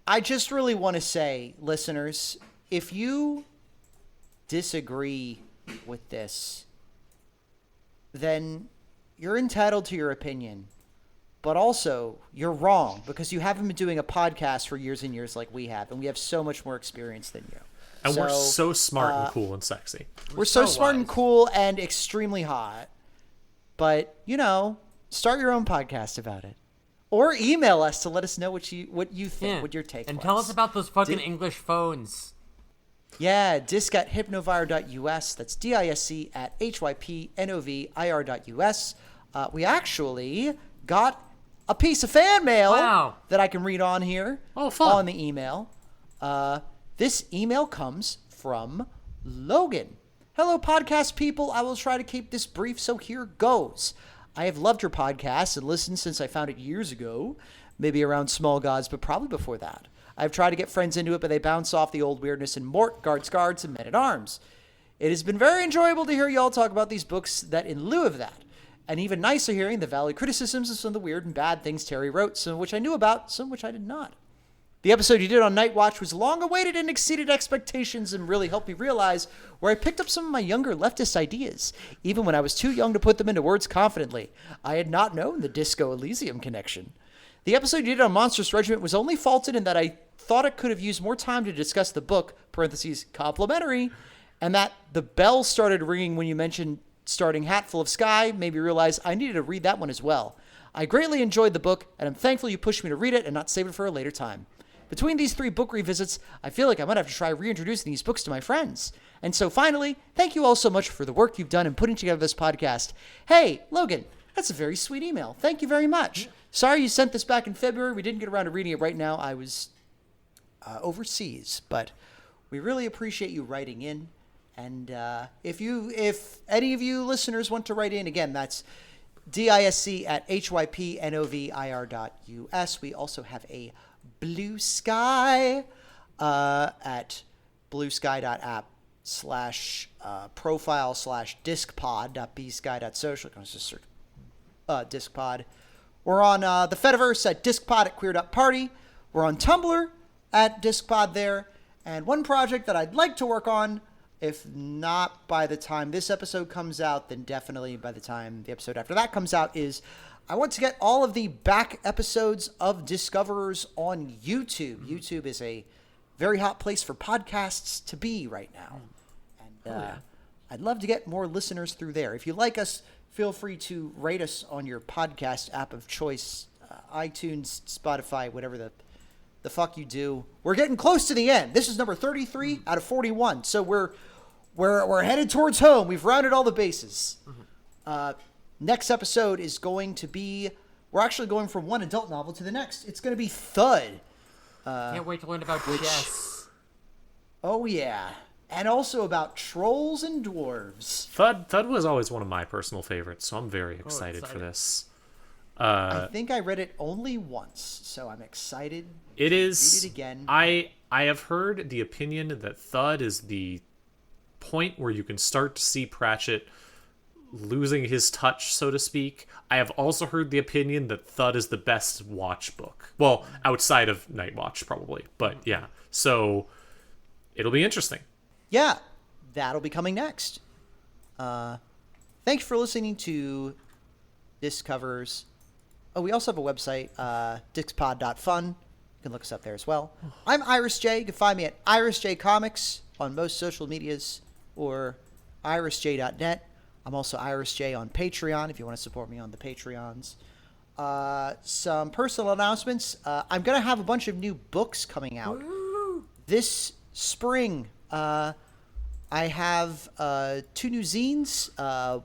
I just really want to say, listeners, if you disagree with this, then you're entitled to your opinion. But also, you're wrong because you haven't been doing a podcast for years and years like we have, and we have so much more experience than you. And we're so smart and cool and sexy. We're so smart and cool and extremely hot. But, start your own podcast about it. Or email us to let us know what you think, what your take was. And tell us about those fucking English phones. Yeah, disc at hypnovire.us. That's DISC at HYPNOVIR.us. We actually got a piece of fan mail that I can read on here. Oh, fun. On the email. This email comes from Logan. Hello, podcast people. I will try to keep this brief, so here goes. I have loved your podcast and listened since I found it years ago, maybe around Small Gods, but probably before that. I've tried to get friends into it, but they bounce off the old weirdness in Mort, Guards, and Men-at-Arms. It has been very enjoyable to hear y'all talk about these books that in lieu of that. And even nicer hearing the valid criticisms of some of the weird and bad things Terry wrote, some of which I knew about, some of which I did not. The episode you did on Night Watch was long awaited and exceeded expectations and really helped me realize where I picked up some of my younger leftist ideas, even when I was too young to put them into words confidently. I had not known the Disco Elysium connection. The episode you did on Monstrous Regiment was only faulted in that I thought it could have used more time to discuss the book, parentheses, complimentary, and that the bell started ringing when you mentioned starting Hatful of Sky made me realize I needed to read that one as well. I greatly enjoyed the book, and I'm thankful you pushed me to read it and not save it for a later time. Between these 3 book revisits, I feel like I might have to try reintroducing these books to my friends. And so finally, thank you all so much for the work you've done in putting together this podcast. Hey, Logan, that's a very sweet email. Thank you very much. Sorry you sent this back in February. We didn't get around to reading it right now. I was overseas, but we really appreciate you writing in. And if any of you listeners want to write in, again, that's DISC at HYPNOVIR.us. We also have a Blue Sky at bluesky.app/profile/discpod.bsky.social. You can just search discpod. We're on the Fediverse at discpod at queer.party. We're on Tumblr at discpod there. And one project that I'd like to work on, if not by the time this episode comes out, then definitely by the time the episode after that comes out, is I want to get all of the back episodes of Discoverers on YouTube. YouTube is a very hot place for podcasts to be right now. And I'd love to get more listeners through there. If you like us, feel free to rate us on your podcast app of choice, iTunes, Spotify, whatever the fuck you do. We're getting close to the end. This is number 33 out of 41. So we're headed towards home. We've rounded all the bases. Next episode is going to be, we're actually going from one adult novel to the next. It's going to be Thud. Can't wait to learn about chess. Oh, yeah. And also about trolls and dwarves. Thud was always one of my personal favorites, so I'm very excited for this. I think I read it only once, so I'm excited to read it again. I have heard the opinion that Thud is the point where you can start to see Pratchett losing his touch, so to speak. I have also heard the opinion that Thud is the best watch book. Well, outside of Night Watch, probably. But yeah, so it'll be interesting. Yeah, that'll be coming next. Thanks for listening to Discovers. Oh, we also have a website, dixpod.fun. You can look us up there as well. I'm Iris J. You can find me at Iris J Comics on most social medias or irisj.net. I'm also Iris J on Patreon if you want to support me on the Patreons. Some personal announcements. I'm going to have a bunch of new books coming out this spring. I have 2 new zines.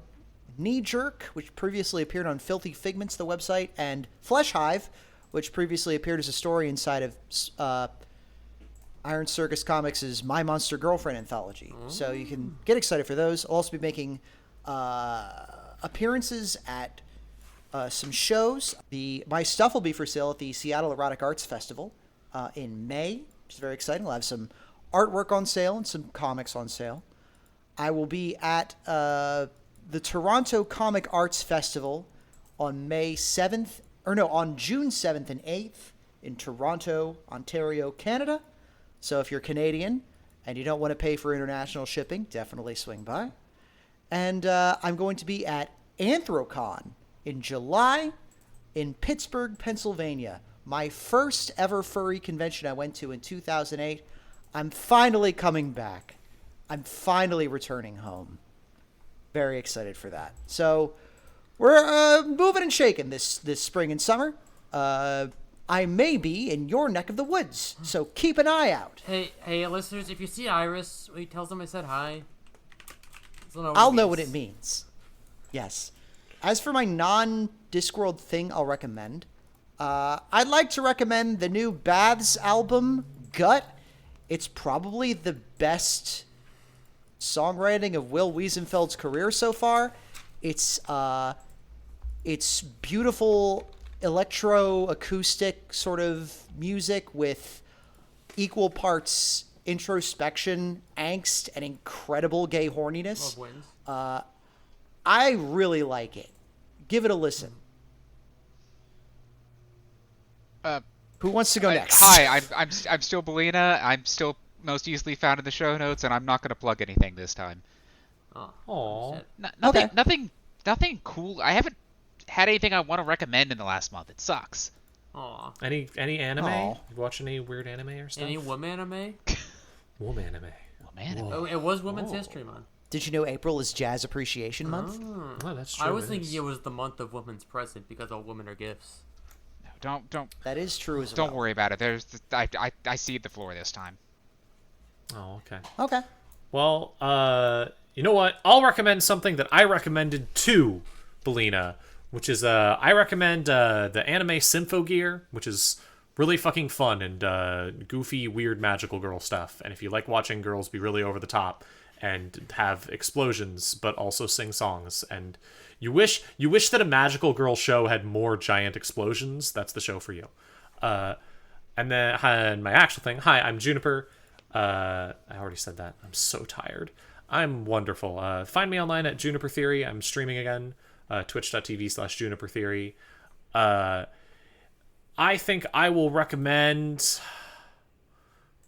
Knee Jerk, which previously appeared on Filthy Figments, the website, and Flesh Hive, which previously appeared as a story inside of Iron Circus Comics' My Monster Girlfriend anthology. So you can get excited for those. I'll also be making appearances at some shows. My stuff will be for sale at the Seattle Erotic Arts Festival in May, which is very exciting. We'll have some artwork on sale and some comics on sale. I will be at the Toronto Comic Arts Festival on June 7th and 8th in Toronto, Ontario, Canada. So if you're Canadian and you don't want to pay for international shipping, definitely swing by. And I'm going to be at Anthrocon in July in Pittsburgh, Pennsylvania. My first ever furry convention I went to in 2008. I'm finally coming back. I'm finally returning home. Very excited for that. So we're moving and shaking this spring and summer. I may be in your neck of the woods, so keep an eye out. Hey, listeners, if you see Iris, will you tell them I said hi? I'll know what it means. Yes. As for my non-Discworld thing I'll recommend, I'd like to recommend the new Baths album, Gut. It's probably the best songwriting of Will Wiesenfeld's career so far. It's beautiful electro-acoustic sort of music with equal parts introspection, angst, and incredible gay horniness. Love wins. I really like it. Give it a listen. Who wants to go next? Hi, I'm still Belina. I'm still most easily found in the show notes, and I'm not going to plug anything this time. Aww. Nothing cool. I haven't had anything I want to recommend in the last month. It sucks. Aw. Any anime? Aw. You watch any weird anime or stuff? Any womananime? Womananime. Whoa. Oh, it was Women's History Month. Did you know April is Jazz Appreciation Month? Oh, that's true. I was thinking it was the month of women's present because all women are gifts. No, don't. That is true as well. Don't worry about it. I cede the floor this time. Oh, okay. Okay. Well, you know what? I'll recommend something that I recommended to Belina, which is I recommend the anime Symphogear, which is really fucking fun and goofy, weird, magical girl stuff. And if you like watching girls be really over the top and have explosions, but also sing songs, and you wish that a magical girl show had more giant explosions, that's the show for you. And then my actual thing. Hi, I'm Juniper. I already said that. I'm so tired. I'm wonderful. Find me online at Juniper Theory. I'm streaming again. Twitch.tv/Juniper Theory. I think I will recommend...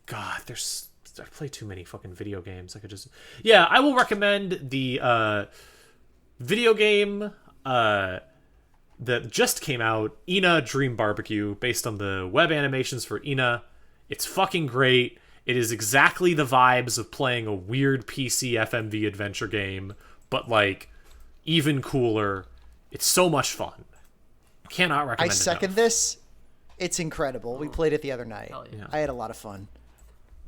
God, I play too many fucking video games. I could just... Yeah, I will recommend the video game that just came out, Ina Dream Barbecue, based on the web animations for Ina. It's fucking great. It is exactly the vibes of playing a weird PC FMV adventure game, but like even cooler. It's so much fun. Cannot recommend it. I second this. It's incredible. We played it the other night. Hell yeah. I had a lot of fun.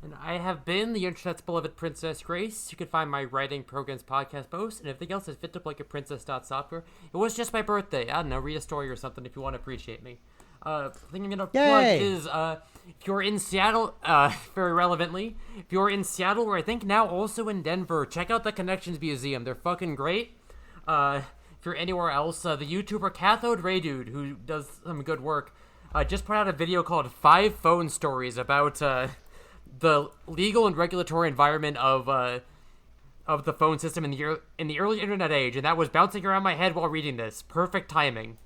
And I have been the internet's beloved Princess Grace. You can find my writing, programs, podcast posts, and everything else at fituplikeaprincess.software. It was just my birthday. I don't know, read a story or something if you want to appreciate me. The thing I'm going to plug is, if you're in Seattle, very relevantly, if you're in Seattle, or I think now also in Denver, check out the Connections Museum. They're fucking great. If you're anywhere else, the YouTuber Cathode Ray Dude, who does some good work, just put out a video called 5 Phone Stories about, the legal and regulatory environment of the phone system in the early internet age, and that was bouncing around my head while reading this. Perfect timing.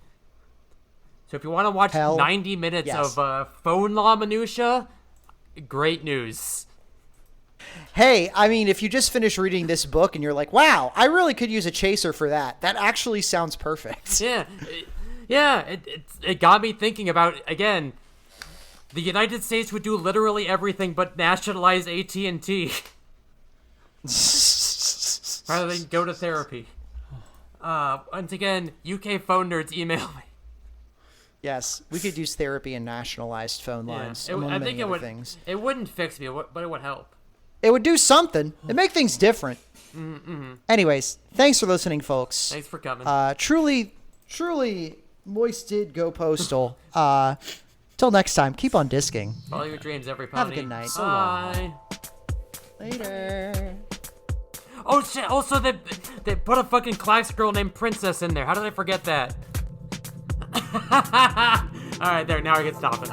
So if you want to watch 90 minutes of phone law minutia, great news. Hey, I mean, if you just finished reading this book and you're like, wow, I really could use a chaser for that. That actually sounds perfect. Yeah. It got me thinking about, again, the United States would do literally everything but nationalize AT&T. Rather than go to therapy. Once again, UK phone nerds, email me. Yes, we could use therapy and nationalized phone lines. I think it would. Things. It wouldn't fix me, but it would help. It would do something. It'd make things different. Mm-hmm. Anyways, thanks for listening, folks. Thanks for coming. Truly, Moist did go postal. Till next time, keep on disking. Follow your dreams, everybody. Have a good night. Bye. Later. Oh shit! Also, they put a fucking Clax girl named Princess in there. How did I forget that? All right, there. Now I can stop it.